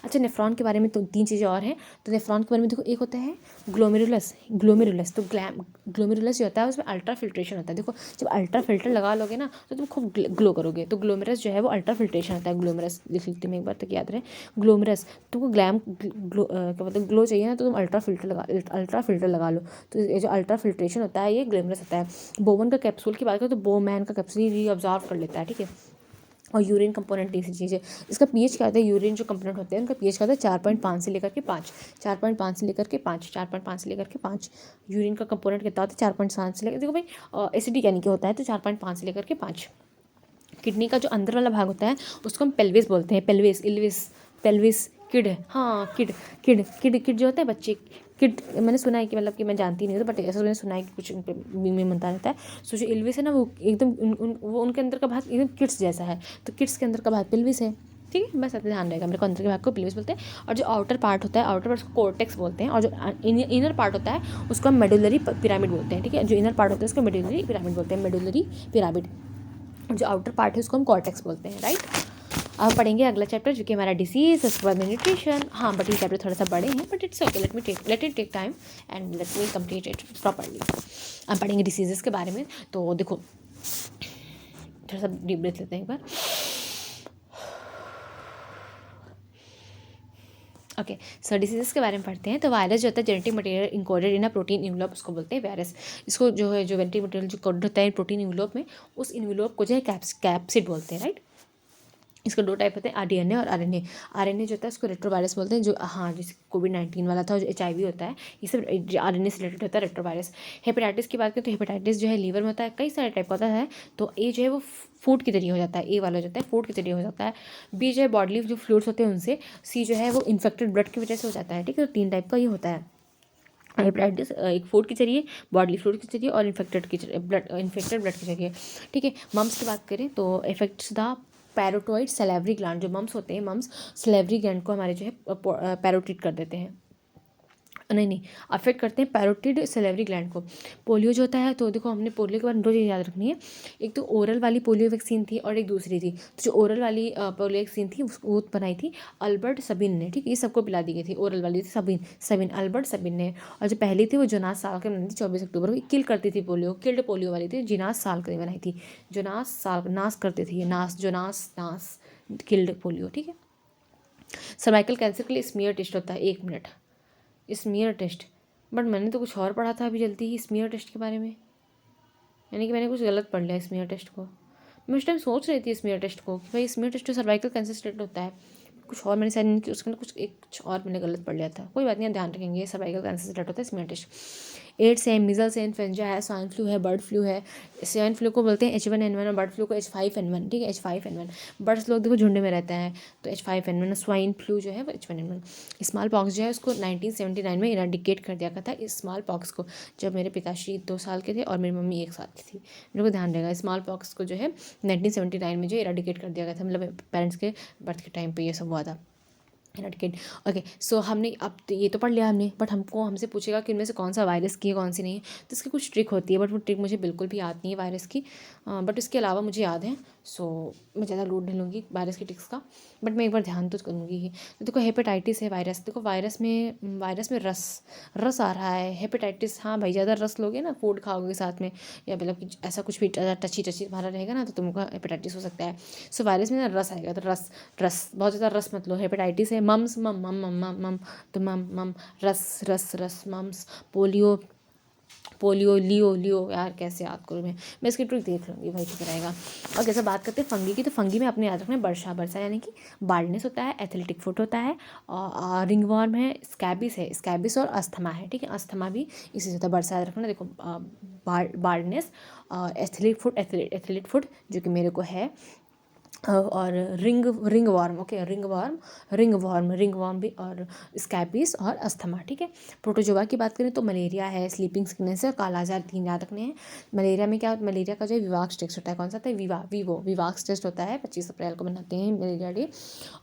अच्छा, नेफ्रॉन के बारे में तो 3 चीज़ें और हैं। तो नेफ्रॉन के बारे में देखो, एक होता है ग्लोमेरुलस। तो ग्लोमेरुलस जो होता है उसमें अल्ट्रा फिल्ट्रेशन होता है। देखो जब अल्ट्रा फिल्टर लगा लोगे ना तो तुम खूब ग्लो करोगे। तो ग्लोमेरस जो है वो अल्ट्रा फिल्ट्रेशन होता है। ग्लोमेरस लिख लेती हूँ एक बार तक याद रहे, ग्लोमेरस। तुमको क्या मतलब ग्लो चाहिए ना तो तुम अल्ट्रा फिल्टर लगा लो। तो ये जो अल्ट्रा फिल्ट्रेशन होता है ये ग्लोमेरस होता है। बोवन का कैप्सूल की बात करें तो बोमैन का कैप्सूल रीअब्जॉर्व कर लेता है, ठीक है। और यूरिन कंपोनेंट तीसरी चीज़ है, इसका पीएच क्या होता है, यूरिन जो कंपोनेंट होते हैं उनका पीएच क्या होता है 4.5 से लेकर के 5, 4.5 से लेकर के 5, 4.5 से लेकर के 5। यूरिन का कंपोनेंट कितना होता है 4.7 से लेकर, देखो भाई एसिडिक यानी कि होता है तो 4.5 से लेकर के 5। किडनी का जो अंदर वाला भाग होता है उसको हम पेल्विस बोलते हैं, पेल्विस किड, हाँ किड जो होता है बच्चे, किड मैंने सुना है कि मतलब कि मैं जानती नहीं हूँ बट ऐसा मैंने सुना है कि कुछ में मनता रहता है। सो जो इल्विस है ना वो एकदम वो उनके अंदर का भाग एकदम किड्स जैसा है, तो किड्स के अंदर का भाग पेल्विस है, ठीक है। बस ऐसे ध्यान रहेगा मेरे को, अंदर के भाग को पेल्विस बोलते हैं। और जो आउटर पार्ट होता है, आउटर पार्ट को कोर्टेक्स बोलते हैं। और जो इनर पार्ट होता है उसको हम मेडुलरी पिरामिड बोलते हैं, ठीक है। जो इनर पार्ट होता है उसको मेडुलरी पिरामिड बोलते हैं, मेडुलरी पिरामिड। जो आउटर पार्ट है उसको हम कॉर्टेक्स बोलते हैं, राइट। अब पढ़ेंगे अगला चैप्टर जो कि हमारा डिसीज, उसके बाद में न्यूट्रिशन। हाँ बट ये चैप्टर थोड़ा सा बड़े हैं but it's okay, let it take time and let me complete it properly. अब पढ़ेंगे डिसीजेस के बारे में। तो देखो थोड़ा सा डीप ब्रेथ लेते हैं एक बार, ओके। सो डिसीजेस के बारे में पढ़ते हैं। तो वायरस जो होता है genetic material encoded in a protein envelope, उसको बोलते हैं वायरस। इसको जो है जो जेनेटिक मटेरियल जो कोड होता है प्रोटीन इन्वेलप में, उस इन्वेलप को जो है कैप्सिड बोलते हैं, राइट। इसके 2 टाइप होते हैं, डीएनए और आरएनए। आरएनए जो होता है उसको रेट्रोवायरस बोलते हैं, जो हाँ जैसे कोविड-19 वाला था, जो एचआईवी होता है, ये सब आरएनए से रिलेटेड होता है, रेट्रोवायरस। हेपेटाइटिस की बात करें तो हेपेटाइटिस जो है लीवर में होता है, कई सारे टाइप का होता है। तो ए जो है वो फूड के जरिए हो जाता है, ए वाला जो होता है फूड के जरिए हो जाता है। बी जो है बॉडली जो फ्लूइड्स होते हैं उनसे। सी जो है वो इन्फेक्टेड ब्लड की वजह से हो जाता है, ठीक है। तो 3 टाइप का ये होता है। हेपेटाइटिस एक फूड के जरिए, बॉडली फ्लूइड के जरिए और इन्फेक्टेड ब्लड के जरिए, ठीक है। मम्स की बात करें तो इफेक्ट्स द पैरोटॉइड सैलिवरी ग्लैंड, जो मम्स होते हैं, मम्स सैलिवरी ग्लैंड को हमारे जो है पैरोटिड कर देते हैं, नहीं अफेक्ट करते हैं पैरोटिड सैलिवरी ग्लैंड को। पोलियो जो होता है, तो देखो हमने पोलियो के बारे में 2 चीज़ याद रखनी है। एक तो ओरल वाली पोलियो वैक्सीन थी और एक दूसरी थी। तो जो ओरल वाली पोलियो वैक्सीन थी वो बनाई थी अल्बर्ट सबिन ने, ठीक है। ये सबको पिला दी गई थी। ओरल वाली थी सबिन अल्बर्ट सबिन ने। और जो पहली थी वो जोनास साल के बनाई थी, 24 अक्टूबर को। किल करती थी पोलियो, किल्ड पोलियो वाली थी, जोनास साल के बनाई थी। जोनास साल नाश करती थी, जोनास किल्ड पोलियो, ठीक है। सर्वाइकल कैंसर के लिए स्मीयर टेस्ट होता है, 1 मिनट स्मीयर टेस्ट। बट मैंने तो कुछ और पढ़ा था अभी जल्दी ही स्मीयर टेस्ट के बारे में, यानी कि मैंने कुछ गलत पढ़ लिया स्मीयर टेस्ट को। मैं उस टाइम सोच रही थी स्मीयर टेस्ट को कि भाई स्मीयर टेस्ट तो सर्वाइकल कैंसर से रिलेटेड होता है, कुछ और मैंने शायद नहीं कि उसके अंदर कुछ और मैंने गलत पढ़ लिया था। कोई बात नहीं, ध्यान रखेंगे, सर्वाइकल कैंसर से रिलेटेड होता है स्मीयर टेस्ट। एड्स है, मिजल्स है, इन्फ्लुएंजा है, स्वाइन फ्लू है, बर्ड फ्लू है। स्वाइन फ्लू को बोलते हैं H1N1 और बर्ड फ्लू को H5N1, ठीक है। H5N1 बर्ड्स लोग देखो झुंड में रहते हैं, तो H5N1। स्वाइन फ्लू जो है वो H1N1। स्मॉल पॉक्स जो है उसको 1979 में इराडिकेट कर दिया गया था, इस स्मॉल पॉक्स को, जब मेरे पिताश्री 2 साल के थे और मेरी मम्मी 1 साल की थी। मेरे को ध्यान रहेगा, स्मॉल पॉक्स को जो है 1979 में जो इराडिकेट कर दिया गया था, मतलब पेरेंट्स के बर्थ के टाइम पर ये सब हुआ था, इराडिकेट। ओके, सो हमने अब तो ये तो पढ़ लिया हमने, बट हमसे पूछेगा कि इनमें से कौन सा वायरस की है कौन सी नहीं है। तो इसकी कुछ ट्रिक होती है, बट वो ट्रिक मुझे बिल्कुल भी याद नहीं है वायरस की, बट इसके अलावा मुझे याद है। सो मैं ज़्यादा लोड नहीं लूँगी वायरस की ट्रिक्स का, बट मैं एक बार ध्यान तो करूँगी ही। तो देखो हेपेटाइटिस है वायरस, देखो वायरस में रस आ रहा है। हेपेटाइटिस, हाँ भाई, ज़्यादा रस लोगे ना, फूड खाओगे साथ में, या मतलब कि ऐसा कुछ भी टची तुम्हारा रहेगा ना, तो तुमको हेपेटाइटिस हो सकता है। सो वायरस में ना रस आएगा, तो रस बहुत ज़्यादा रस मत लो। हेपेटाइटिस है मम्स, मम तो मम रस मम्स। पोलियो लियो यार, कैसे याद करूँ मैं इसकी ट्रिक देख लूँगी भाई, ठीक रहेगा। और जैसे बात करते हैं फंगी की, तो फंगी में अपने याद रखना है वर्षा यानी कि बाल्डनेस होता है, एथलेटिक फुट होता है, और रिंगवॉर्म है, स्कैबिस और अस्थमा है, ठीक है। अस्थमा भी इसी से होता है, वर्षा याद रखना। देखो बाल्डनेस, एथलीट फुट जो कि मेरे को है, और ring warm, okay, ring warm भी, और स्कैबिस और अस्थमा, ठीक है। प्रोटोजोआ की बात करें तो मलेरिया है, स्लीपिंग सिकनेस है और कालाजार, 3 याद रखने हैं। मलेरिया में क्या, मलेरिया का जो विवाक्स टेस्ट होता है, कौन सा होता है, विवाक्स टेस्ट होता है, 25 अप्रैल को मनाते हैं मलेरिया डे।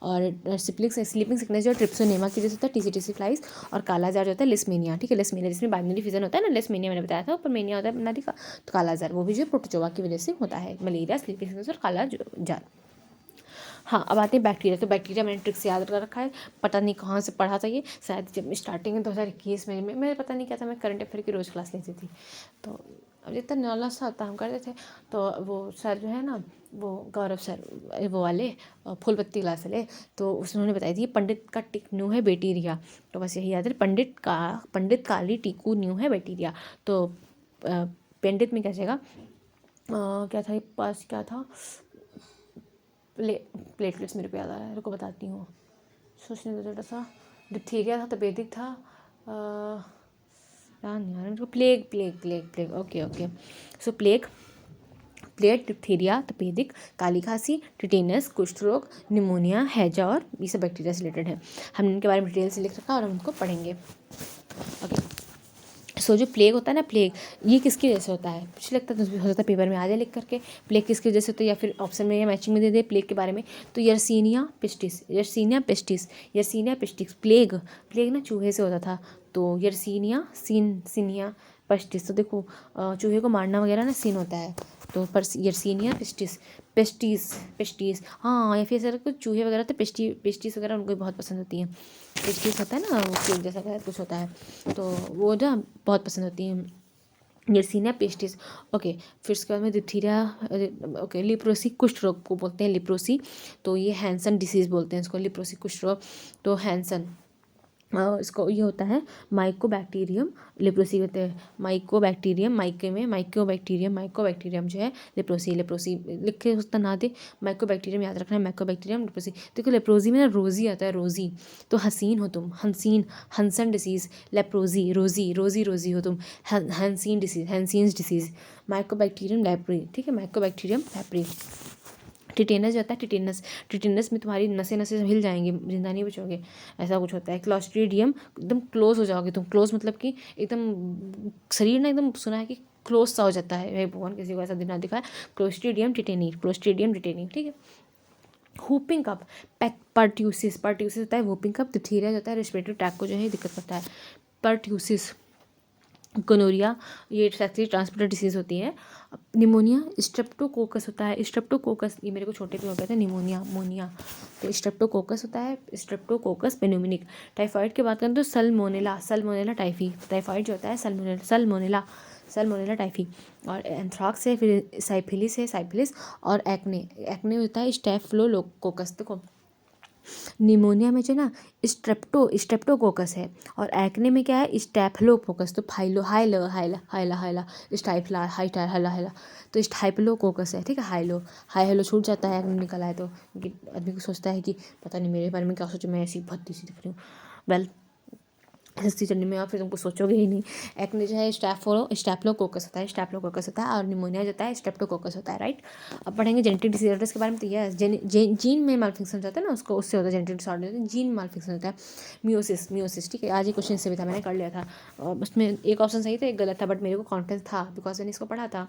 और स्लीपिंग सिकनेस जो ट्रिप्सोनेमा की वजह से होता है, TCTC फ्लाइज। और कालाजार जो होता है लिस्मेनिया, ठीक है। लिस्मेनिया जिसमें बाइनरी फिजन होता है ना, लिस्मेनिया मैंने बताया था, ऊपर मेनिया होता है नदी का, तो कालाजार वो भी जो प्रोटोजोआ की वजह से होता है, मलेरिया, स्लीपिंग सिकनेस और कालाजार। हाँ, अब आते हैं बैक्टीरिया। तो बैक्टीरिया मैंने ट्रिक से याद कर रखा है, पता नहीं कहाँ से पढ़ा था ये, शायद जब स्टार्टिंग में 2021 में मैं पता नहीं क्या था, मैं करंट अफेयर की रोज़ क्लास लेती थी, तो अब जितना नॉलेज सा होता हम करते थे। तो वो सर जो है ना, वो गौरव सर, वो वाले फूलपत्ती क्लास वाले, तो उन्होंने बताई थी पंडित का टिक न्यू है बैक्टीरिया। तो बस यही याद है, पंडित काली टीकू न्यू है बैक्टीरिया। तो पंडित में क्या जाएगा, क्या था पास, क्या था, प्लेटलेट्स मेरे को याद आया, रुको बताती हूँ, सोचने दो थोड़ा सा। डिप्थीरिया था, तपेदिक था, याद नहीं आ रहा, प्लेग, ओके। सो प्लेग, डिप्थीरिया, तपेदिक, काली खांसी, टिटेनस, कुष्ठ रोग, निमोनिया, हैजा, और ये सब बैक्टीरिया से रिलेटेड है। हमने इनके बारे में डिटेल से लिख रखा और हम उनको पढ़ेंगे, ओके। सो जो प्लेग होता है ना, प्लेग ये किसकी वजह से होता है, मुझे लगता है तो हो सकता है पेपर में आ जाए लिख करके, प्लेग किसकी वजह से होता है, या फिर ऑप्शन में या मैचिंग में दे दे प्लेग के बारे में। तो यर्सीनिया पेस्टिस प्लेग ना चूहे से होता था, तो यर्सीनिया पेस्टिस। तो देखो चूहे को मारना वगैरह ना सीन होता है, तो पर यर्सीनिया पेस्टिस, हाँ, या फिर सर कुछ चूहे वगैरह तो पेस्टिस वगैरह उनको बहुत पसंद होती हैं। पेस्टिस होता है ना, वो केक जैसा कुछ होता है, तो वो ना बहुत पसंद होती हैं, यर्सीनिया पेस्टिस, ओके। फिर उसके बाद में डिप्थीरिया, ओके, लिप्रोसी, कुष्ठ रोग को बोलते हैं लिप्रोसी, तो ये हैंसन डिसीज़ बोलते हैं इसको, लिप्रोसी कुष्ठ रोग, तो हैंसन इसको ये होता है माइकोबैक्टीरियम लेप्रोसी होते हैं। माइकोबैक्टीरियम माइकोबैक्टीरियम जो है लेप्रोसी लिख के उसका ना दे। माइकोबैक्टीरियम याद रखना है, माइकोबैक्टीरियम लेप्रोसी। देखो लेप्रोसी में ना रोजी आता है, रोजी। तो हसीन हो तुम, हंसीन, हंसन डिसीज़, लेप्रोसी, रोजी हो तुम, हैंसीन्स डिसीज़, माइकोबैक्टीरियम लेप्री, ठीक है, माइकोबैक्टीरियम लेप्री। टिटेनस जो होता है, टिटेनस में तुम्हारी नसें हिल जाएंगी, जिंदा नहीं बचोगे, ऐसा कुछ होता है। क्लॉस्ट्रीडियम, एकदम क्लोज हो जाओगे तुम, क्लोज मतलब कि एकदम शरीर ना एकदम, सुना है कि क्लोज सा हो जाता है, भाई भगवान किसी को ऐसा दिन ना दिखाए। क्लोस्ट्रीडियम टिटेनी, ठीक है। हुपिंग कप, पर्ट्यूसिस होता है, वूपिंग कप डिथीरिया जो होता है, रेस्पिरेटरी ट्रैक को जो है दिक्कत करता है। पर्ट्यूसिस, गोनोरिया, ये सेक्सुअली ट्रांसमिटेड डिसीज़ होती है। निमोनिया, स्ट्रेप्टोकोकस होता है, स्ट्रेप्टोकोकस, ये मेरे को छोटे पे हो गया था, निमोनिया, तो स्ट्रेप्टोकोकस होता है, स्ट्रेप्टोकोकस पेनुमिनिक। टाइफाइड की बात करें तो सल्मोनेला टाइफी, टाइफाइड जो होता है सल्मोनेला टाइफी। और एंथ्राक्स है, फिर साइफिलिस और एक्ने होता है स्टेफिलोकोकस। देखो निमोनिया में जो ना स्ट्रेप्टोकोकस है, और एक्ने में क्या है, स्टेफिलोकोकस। तो हाइला, तो स्टाइफिलोकोकस है, ठीक है। हाइलो छूट जाता है एक्ने निकल आए तो, क्योंकि आदमी को सोचता है कि पता नहीं मेरे बारे में क्या सोचो, मैं ऐसी भद्दी सी दिख रही हूँ। वेल सस्ती चढ़ने में, और फिर तुमको सोचोगे ही नहीं। एक्ने जो है स्टेफिलोकोकस होता है, और निमोनिया जो होता है स्ट्रेप्टोकोकस होता है, राइट। अब पढ़ेंगे जेनेटिक डिसऑर्डर्स के बारे में। तो यस, जीन में मालफंक्शन होता है ना, उसको उससे होता है जेनेटिक डिसऑर्डर, जीन मालफंक्शन होता है। मियोसिस, ठीक है, आज ही क्वेश्चन से भी था, मैंने कर लिया था। उसमें एक ऑप्शन सही था, एक गलत था, बट मेरे को कॉन्फिडेंस था बिकॉज मैंने इसको पढ़ा था।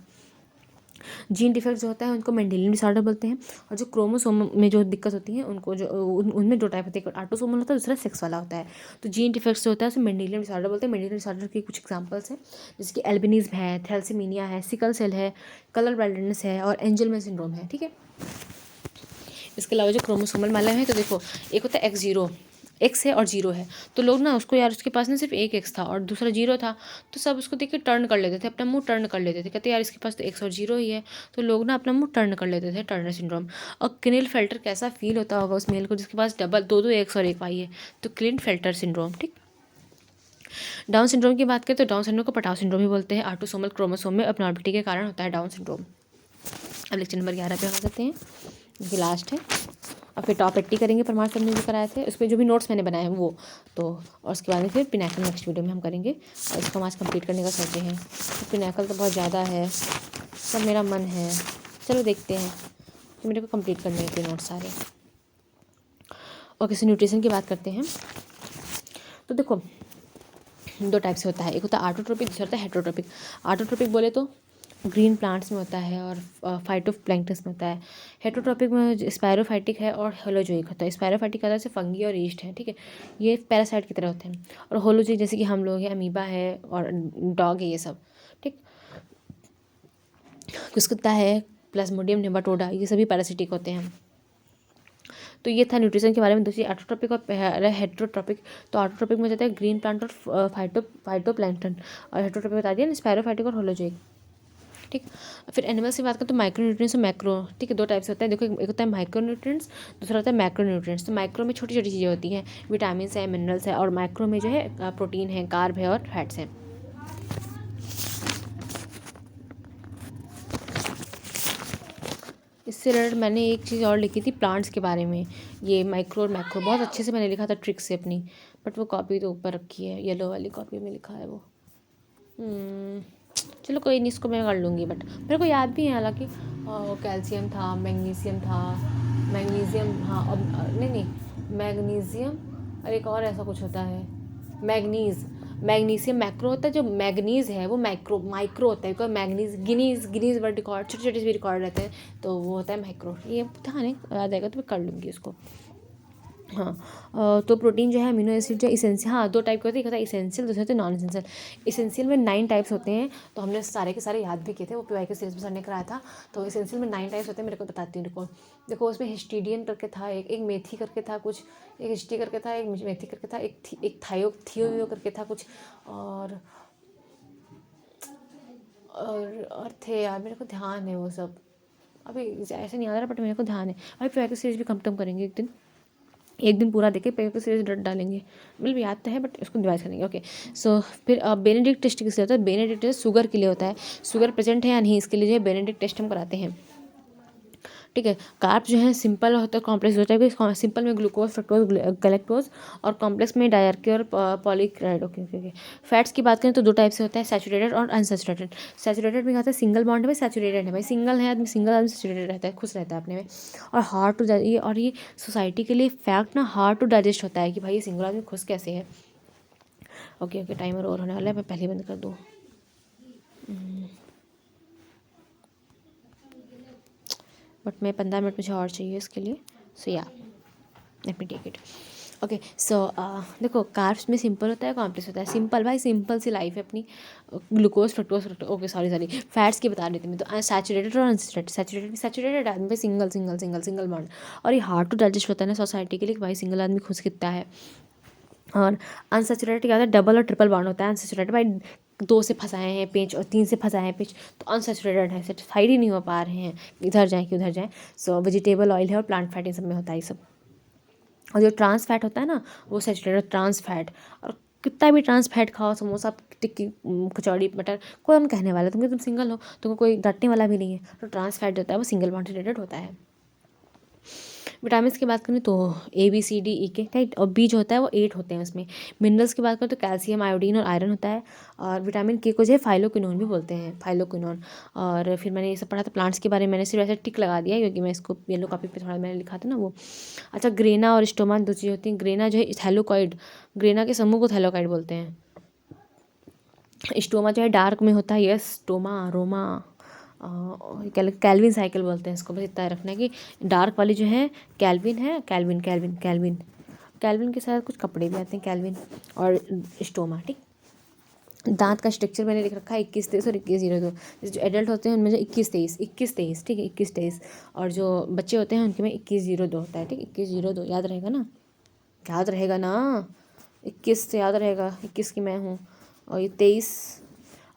जीन डिफेक्ट जो होता है उनको मेंडेलियन डिसऑर्डर बोलते हैं। और जो क्रोमोसोम में जो दिक्कत होती है उनको जो उनमें दो टाइप होते हैं, ऑटोसोमल होता है, दूसरा सेक्स वाला होता है। तो जीन डिफेक्ट्स जो होता है उसे मेंडेलियन डिसऑर्डर बोलते हैं। मेंडेलियन डिसऑर्डर के कुछ एग्जांपल्स हैं, जैसे कि एल्बिनिज्म है, थैलेसीमिया है, सिकल सेल है, कलर ब्लाइंडनेस है, और एंजलमैन सिंड्रोम है, ठीक है। इसके अलावा जो क्रोमोसोमल वाला है, तो देखो एक होता है एक्स है और जीरो है। तो लोग ना उसको, यार उसके पास ना सिर्फ एक एक्स था और दूसरा जीरो था, तो सब उसको देख के टर्न कर लेते थे, अपना मुंह टर्न कर लेते थे, कहते यार इसके पास तो एक्स और जीरो ही है। तो लोग ना अपना मुंह टर्न कर लेते थे, टर्नर सिंड्रोम। और क्लिनेफेल्टर कैसा फील होता होगा उस मेल को जिसके पास डबल दो एक्स और एक वाई है, तो क्लिनेफेल्टर सिंड्रोम, ठीक। डाउन सिंड्रोम की बात करें तो डाउन सिंड्रोम को पटाव सिंड्रोम भी बोलते हैं। ऑटोसोमल क्रोमोसोम में एबनॉर्मलिटी के कारण होता है डाउन सिंड्रोम। अब लेक्चर नंबर 11 पे आ जाते हैं, ये लास्ट है। और फिर टॉप 80 करेंगे, परमार सर ने जो कराए थे उस पर जो भी नोट्स मैंने बनाए हैं वो, तो और उसके बाद में फिर पिनाकल नेक्स्ट वीडियो में हम करेंगे, और इसको हम आज कंप्लीट करने का सोचे हैं। तो पिनाकल तो बहुत ज़्यादा है, सब मेरा मन है, चलो देखते हैं, तो मेरे को कंप्लीट करने हैं नोट्स सारे। और किसी न्यूट्रिशन की बात करते हैं, तो देखो दो टाइप से होता है, एक होता है ऑटोट्रोपिक, दूसरा होता है हेटरोट्रोपिक। ऑटोट्रोपिक बोले तो ग्रीन प्लांट्स में होता है और फाइटोप्लैंक्टन्स में होता है। हेटरोट्रोपिक में स्पायरोफाइटिक है और होलोजोइक होता है। स्पायरोफाइटिक का जैसे फंगी और ईस्ट है, ठीक है, ये पैरासाइट की तरह होते हैं। और होलोजोइक जैसे कि हम लोग हैं, अमीबा है और डॉग है, ये सब, ठीक। कुस्कुत्ता है, प्लाज्मोडियम नेमाटोडा, ये सभी पैरासिटिक होते हैं। तो ये था न्यूट्रिशन के बारे में। दूसरी ऑटोट्रोपिक और हेटरोट्रोपिक। तो ऑटोट्रोपिक में जाता है ग्रीन प्लांट और फाइटोप्लैंक्टन, और हेटरोट्रोपिक बता दिया स्पायरोफाइटिक और होलोजोइक, ठीक। फिर एनिमल्स की बात करें तो माइक्रो न्यूट्रिएंट्स और मैक्रो, ठीक है, दो टाइप से होता है। देखो एक होता है माइक्रो न्यूट्रिएंट्स, दूसरा होता है मैक्रो न्यूट्रिएंट्स। तो माइक्रो में छोटी छोटी चीज़ें होती हैं, विटामिन है, मिनरल्स है, और मैक्रो में जो है प्रोटीन है, कार्ब है और फैट्स हैं। इससे रिलेटेड मैंने एक चीज़ और लिखी थी प्लांट्स के बारे में, ये माइक्रो और मैक्रो बहुत अच्छे से मैंने लिखा था ट्रिक से अपनी, बट वो कॉपी तो ऊपर रखी है, येलो वाली कॉपी में लिखा है वो। चलो कोई नहीं, इसको मैं कर लूँगी, बट मेरे को याद भी है हालांकि। कैल्शियम था, मैग्नीशियम था, मैग्नीशियम, हाँ, अब नहीं, मैग्नीशियम और एक और ऐसा कुछ होता है, मैग्नीशियम मैक्रो होता है, जो मैग्नीज है वो माइक्रो होता है, मैग्नीज गिनीज वर्ड रिकॉर्ड, छोटे छोटे से भी रिकॉर्ड रहते हैं, तो वो होता है माइक्रो। ये ध्यान है, याद आएगा तो मैं कर लूँगी इसको। हाँ, तो प्रोटीन जो है, अमीनो एसिड जो इसेंशियल, हाँ दो टाइप के होते हैं, एक होता है इसेंशियल, दूसरा होता है नॉन इसेंशियल। इसेंशियल में 9 टाइप्स होते हैं, तो हमने सारे के सारे याद भी किए थे, वो पीवाई के सीरीज में सर ने कराया था। तो इसेंशियल में 9 टाइप्स होते हैं, मेरे को बताती हूँ, देखो उसमें हिस्टीडियन करके था, एक मेथी करके था कुछ, एक हिस्टी करके था, एक मेथी करके था, एक थियो करके था कुछ, और थे यार, मेरे को ध्यान है वो सब, अभी ऐसे नहीं आ रहा, बट मेरे को ध्यान है। अभी पीवाई की सीरीज भी खत्म करेंगे एक दिन, एक दिन पूरा देखे पेपर सीरीज डालेंगे, मतलब याद तो है बट उसको डिवाइस करेंगे। ओके, सो फिर बेनेडिक्ट टेस्ट किससे होता है? बेनेडिक्ट टेस्ट शुगर के लिए होता है, शुगर प्रेजेंट है या नहीं इसके लिए जो है बेनेडिक्ट टेस्ट हम कराते हैं। ठीक है, कार्ब्स जो है सिंपल होता है, कॉम्प्लेक्स होता है, कि सिंपल में ग्लूकोज, फ्रक्टोज, गैलेक्टोज, और कॉम्प्लेक्स में डायर्की और पॉलीक्राइड। Okay okay okay. फैट्स की बात करें तो दो टाइप से होता है, सैचुरेटेड और अनसैचुरेटेड। सैचुरेटेड में कहते हैं सिंगल बॉन्ड है भाई, सैचुरेटेड है भाई, सिंगल है आदमी, सिंगल आदमी सैचुरेटेड रहता है, खुश रहता है अपने में। और हार्ड टू ये, और ये सोसाइटी के लिए फैक्ट ना हार्ड टू डाइजेस्ट होता है कि भाई ये सिंगल आदमी खुश कैसे है। ओके ओके, टाइमर और होने वाला है, मैं पहले बंद कर दूँ। बट मैं 15 मिनट मुझे और चाहिए इसके लिए, सो या let me take it. Okay, so देखो कार्ब्स में सिंपल होता है, कॉम्प्लेक्स होता है। सिंपल भाई सिंपल सी लाइफ है अपनी, glucose, fructose, okay sorry fats की बता देती हूँ मैं, तो सैचुरेटेड और अनसैचुरेटेड। सैचुरेटेड आदमी भाई single single single single bond, और ये हार्ड टू डाइजेस्ट होता है ना सोसाइटी के लिए कि भाई सिंगल आदमी खुश कितना है। और अनसैचुरेटेड क्या होता है? डबल और ट्रिपल बॉन्ड होता है। अनसैचुरेटेड भाई 2 से फंसाए हैं पेच और 3 से फंसाए हैं पेच, तो अनसैचुरेटेड है, सेटिस्फाइड ही नहीं हो पा रहे हैं, इधर जाएँ कि उधर जाएँ। सो वेजिटेबल ऑयल है और प्लांट फैट इन सब में होता है ये सब। और जो ट्रांस फैट होता है ना वो सैचुरेटेड ट्रांस फैट। और कितना भी ट्रांस फैट खाओ, समोसा, टिक्की, कचौड़ी, मटर, कोई हम कहने वाला तुम सिंगल हो, तुमको कोई डांटने वाला भी नहीं है। तो ट्रांस फैट जो होता है वो सिंगल बॉन्ड रिलेटेड होता है। विटामिन की बात करें तो ABCDE के राइट, और बी जो होता है वो 8 होते हैं उसमें। मिनरल्स की बात करें तो कैल्शियम, आयोडीन और आयरन होता है। और विटामिन के को जो है फाइलोक्विनोन भी बोलते हैं, फाइलोक्विनोन। और फिर मैंने ये सब पढ़ा था प्लांट्स के बारे में, मैंने सिर्फ ऐसे टिक लगा दिया क्योंकि मैं इसको येलो कॉपी पे थोड़ा मैंने लिखा था ना वो। अच्छा, ग्रेना और स्टोमा दो चीज़ होती हैं। ग्रेना जो है थैलोकॉइड, ग्रेना के समूह को थैलोकॉइड बोलते हैं। स्टोमा जो है डार्क में होता है, yes, stoma, Roma, Calvin cycle बोलते हैं इसको। बस इतना रखना है कि डार्क वाली जो है कैल्विन है, कैल्विन कैल्विन कैल्विन कैल्विन के साथ कुछ कपड़े भी आते हैं, कैल्विन और स्टोमा। ठीक, दांत का स्ट्रक्चर मैंने लिख रखा है 21-23 और 21-02। जो एडल्ट होते हैं उनमें जो 21-23 ठीक है, 21-23, और जो बच्चे होते हैं उनके में 21-02 होता है। ठीक, 21-02 याद रहेगा ना, याद रहेगा ना, 21 से याद रहेगा, 21 की मैं हूँ, और ये 23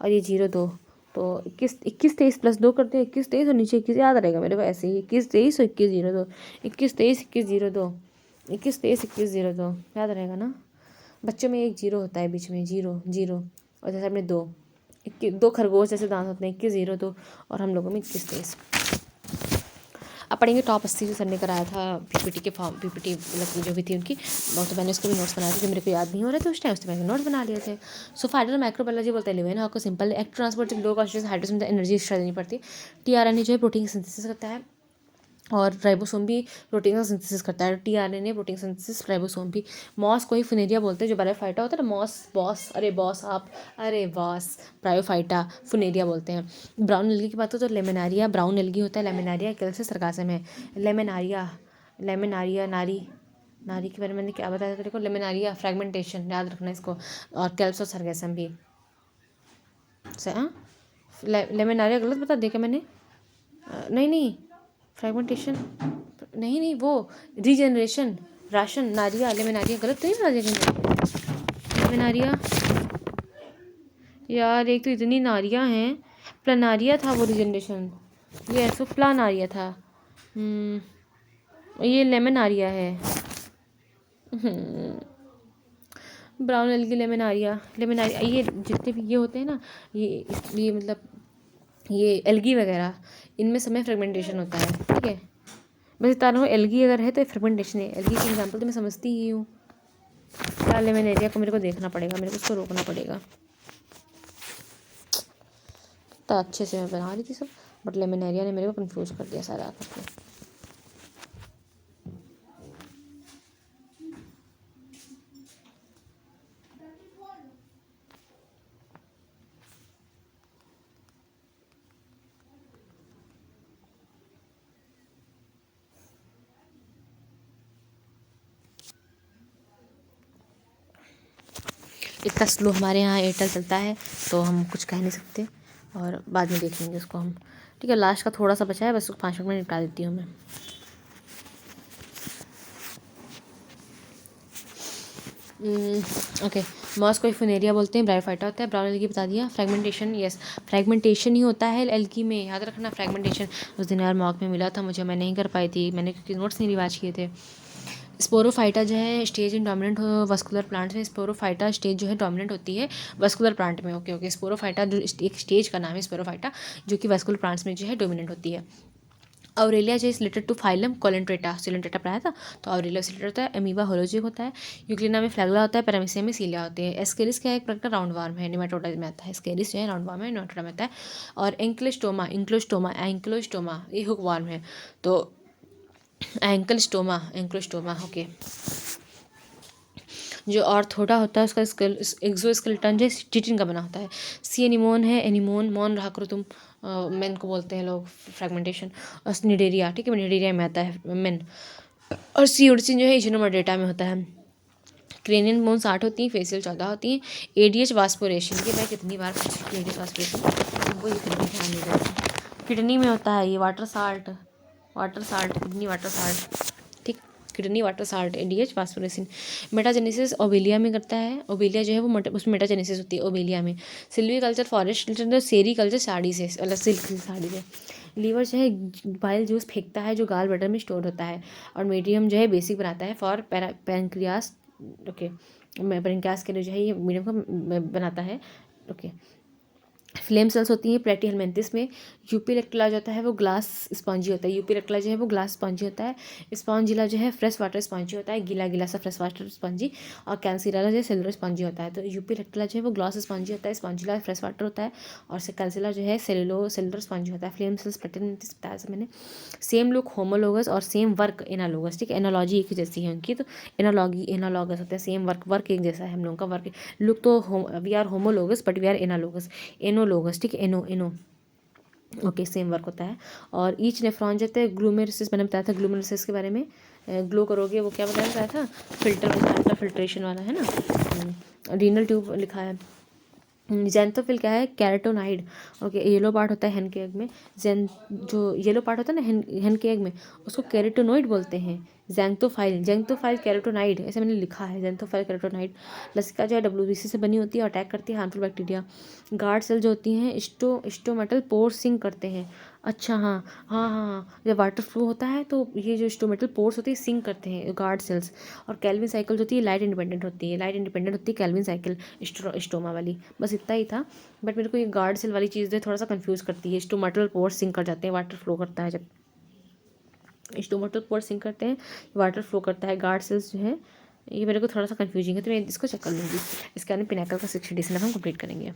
और ये 02, तो 21-23 प्लस 2 करते हैं 21-23, और नीचे 21 याद रहेगा मेरे को ऐसे ही, 21-23 और 21-02, 21-23 21-02, 21-23 21-02 याद रहेगा ना। बच्चों में एक 0 होता है बीच में, 0 और जैसे अपने 2 खरगोश जैसे दांत होते हैं, 21-02, और हम लोगों में 21-23। अब पढ़ेंगे टॉप 80 जो सर ने कराया था PPT के फॉर्म, PPT मतलब जो भी थी उनकी, और तो मैंने उसके भी नोट्स बनाए थे जो मेरे को याद नहीं हो रहे थे उस टाइम, उससे मैंने नोट्स बना लिए थे। सो फाइनल माइक्रोबायोलॉजी बोलते हैं लिवेन आपको simple act transport low concentration hydrogen energy extra देनी पड़ती है। TRNA जो है प्रोटीन की सिंथेसिस करता है, और राइबोसोम भी प्रोटीन का सिंथेसिस करता है। TRNA प्रोटीन सिंथेसिस, राइबोसोम भी। मॉस को ही फुनेरिया बोलते हैं, जो ब्रायोफाइटा होता है ना, मॉस बॉस, अरे बॉस आप, अरे बॉस, ब्रायोफाइटा फुनेरिया बोलते हैं। ब्राउन एल्गी की बात हो तो लेमिनारिया ब्राउन एल्गी होता है, लेमिनारिया कैल्से सरगासम है, लेमिनारिया, लेमिनारिया नारी, नारी के बारे में मैंने क्या बताया था तेरे को, लेमिनारिया फ्रेगमेंटेशन याद रखना इसको, और कैल्सो सरगैसम भी। हाँ, लेमिनारिया गलत बता दिया क्या मैंने? नहीं फ्रेगमेंटेशन नहीं, वो रीजनरेशन, राशन, नारिया, लेमिनारिया गलत तो नहीं बता दिया लेमिनारिया यार, एक तो इतनी नारियाँ हैं, प्लानारिया था वो रीजनरेशन, ये ऐसो प्लानारिया था, ये लेमिनारिया है। ब्राउन एल्गी, लेमिनारिया, लेमिनारिया, ये जितने भी ये होते हैं ना, ये मतलब ये एल्गी वगैरह, इनमें समय फ्रेगमेंटेशन होता है। ठीक है, बस इतना रहो, एल्गी अगर है तो फ्रेगमेंटेशन है। एल्गी की एग्जांपल तो मैं समझती ही हूँ। क्या लेमिनेरिया को मेरे को देखना पड़ेगा, मेरे को उसको रोकना पड़ेगा। तो अच्छे से मैं बना रही थी सब, बट लेमिनेरिया ने मेरे को कंफ्यूज कर दिया सारा करके। इतना स्लो हमारे यहाँ एयरटेल चलता है तो हम कुछ कह नहीं सकते, और बाद में देख लेंगे उसको हम। ठीक है, लास्ट का थोड़ा सा बचा है, बस 5 मिनट में निपटा देती हूँ मैं। ओके, मॉस को फुनेरिया बोलते हैं, ब्रायोफाइटा होता है, ब्राउन एल्गी बता दिया। फ्रेगमेंटेशन, यस फ्रेगमेंटेशन ही होता है एल्गी में, याद रखना फ्रेगमेंटेशन। उस दिन यार मॉक में मिला था मुझे, मैं नहीं कर पाई थी, मैंने क्योंकि नोट्स नहीं रिवाज किए थे। स्पोरोफाइटा जो है स्टेज इन डोमिनेंट वस्कुलर प्लांट्स में, स्पोरोफाइटा स्टेज जो है डोमिनेंट होती है वस्कुलर प्लांट में। ओके ओके, स्पोरोफाइटा जो एक स्टेज का नाम है स्पोरोफाइटा, जो कि वस्कुलर प्लांट्स में जो है डोमिनेंट होती है। ऑरेलिया जो is related to phylum coelenterata, coelenterata पढ़ाया था, तो ऑरेलिया से रिलेटेड होता है। अमीबा होलोजिक होता है। यूक्लिना में फ्लैगला होता है। पैरामीसिया में सीलिया होते हैं। एस्केरिस क्या है, एक प्रकार का राउंड वार्म है, निमेटोडा में आता है। एस्केरिस जो है राउंड वार्म है, निमेटोडा में आता है। और एंक्लोस्टोमा ये हुक वार्म है। तो एंक्लोस्टोमा ओके। जो ऑर्थोडा होता है उसका एक्सोस्केलेटन जो चिटिन का बना होता है। सी एनिमोन है, एनिमोन मौन रहा करो तुम, मेन को बोलते हैं लोग, फ्रेगमेंटेशन। और निडेरिया, ठीक है, निडेरिया में आता है मेन। और सी उर्सिन जो है इचिनोमोडेटा में होता है। क्रेनियन बोन्स 8 होती हैं, फेशियल 14 होती हैं। एडीएच वास्पोरेशन, ये मैं कितनी बार एडीएच वास्पोरेशन वो ध्यान नहीं देती। किडनी में होता है ये water salt, kidney water salt, ठीक, kidney water salt, ADH vasopressin. Metagenesis obelia में करता है। ओबेलिया जो है वो उसमें मेटाजेनेसिस होती है ओबेलिया में। सिल्वी कल्चर फॉरेस्ट, सेरी कल्चर साड़ी से, मतलब सिल्क साड़ी से। लीवर जो है बाइल जूस फेंकता है जो गाल ब्लैडर में स्टोर होता है। और मीडियम जो है बेसिक बनाता है फॉर पैनक्रियास, ओके, पैनक्रियास के लिए जो है ये मीडियम का बनाता है। ओके, फ्लेम सेल्स होती हैं प्लेटी हेलमेंथिस में। यूपी रेक्टला जो होता है वो ग्लास स्पॉन्जी होता है। यूपी रेक्टला जो है वो ग्लास स्पॉन्जी होता है। स्पॉन्जिला जो है फ्रेश वाटर स्पॉन्जी होता है, गीला गीला सा फ्रेश वाटर स्पॉन्जी। और कैंसिला जो है सेलुलर स्पॉन्जी होता है। तो यूपी रेक्टला जो है वो ग्लास स्पॉन्जी होता है, स्पॉन्जिला फ्रेश वाटर होता है, और कैंसिला जो है सेलुलर स्पॉन्जी होता है। फ्लेम सेल्स प्लेटी हेलमेंथिस बताया था मैंने। सेम लुक होमोलोगस और सेम वर्क एनालोगस, ठीक है, एनालॉजी एक जैसी है उनकी, तो एनालॉगस होता है, सेम वर्क एक जैसा है हम लोगों का वर्क। लुक तो we are homologous but we are analogous, ठीक है, एनो ओके, सेम वर्क होता है। और ईच नेफ्रॉन जो है ग्लूमेरुलस, मैंने बताया था ग्लूमेरुलस के बारे में, ग्लो करोगे वो क्या बताया था, फिल्टर बताया था, फिल्ट्रेशन वाला है ना। रीनल ट्यूब लिखा है। जेंथोफिल क्या है, कैरोटोनाइड, ओके, येलो पार्ट होता है हेन के एग में। जो येलो पार्ट होता है ना हेन के एग में, उसको कैरोटोनोइड बोलते हैं। जेंथोफाइल कैरोटोनाइड, ऐसे मैंने लिखा है, जेंथोफाइल कैरोटोनाइड। लसिका जो है WBC से बनी होती है और अटैक करती है हार्मफुल बैक्टीरिया। गार्ड सेल जो होती हैं स्टोमेटल पोर सिंक करते हैं। अच्छा, हाँ हाँ हाँ हाँ, जब वाटर फ्लो होता है तो ये जो स्टोमेटल पोर्स होती है सिंक करते हैं गार्ड सेल्स। और कैल्विन साइकिल जो होती है लाइट इंडिपेंडेंट होती है, कैल्विन साइकिल स्टोमा वाली। बस इतना ही था, बट मेरे को ये गार्ड सेल वाली चीज़ थोड़ा सा कंफ्यूज करती है। स्टोमेटल पोर्स सिंक कर जाते हैं, वाटर फ्लो करता है जब स्टोमेटल पोर्स सिंक करते हैं, वाटर फ्लो करता है। गार्ड सेल्स जो है ये मेरे को थोड़ा सा कंफ्यूजिंग है, तो मैं इसको चेक कर लूँगी। इसके बाद पिनाकल का 6 डिस्न हम कंप्लीट करेंगे।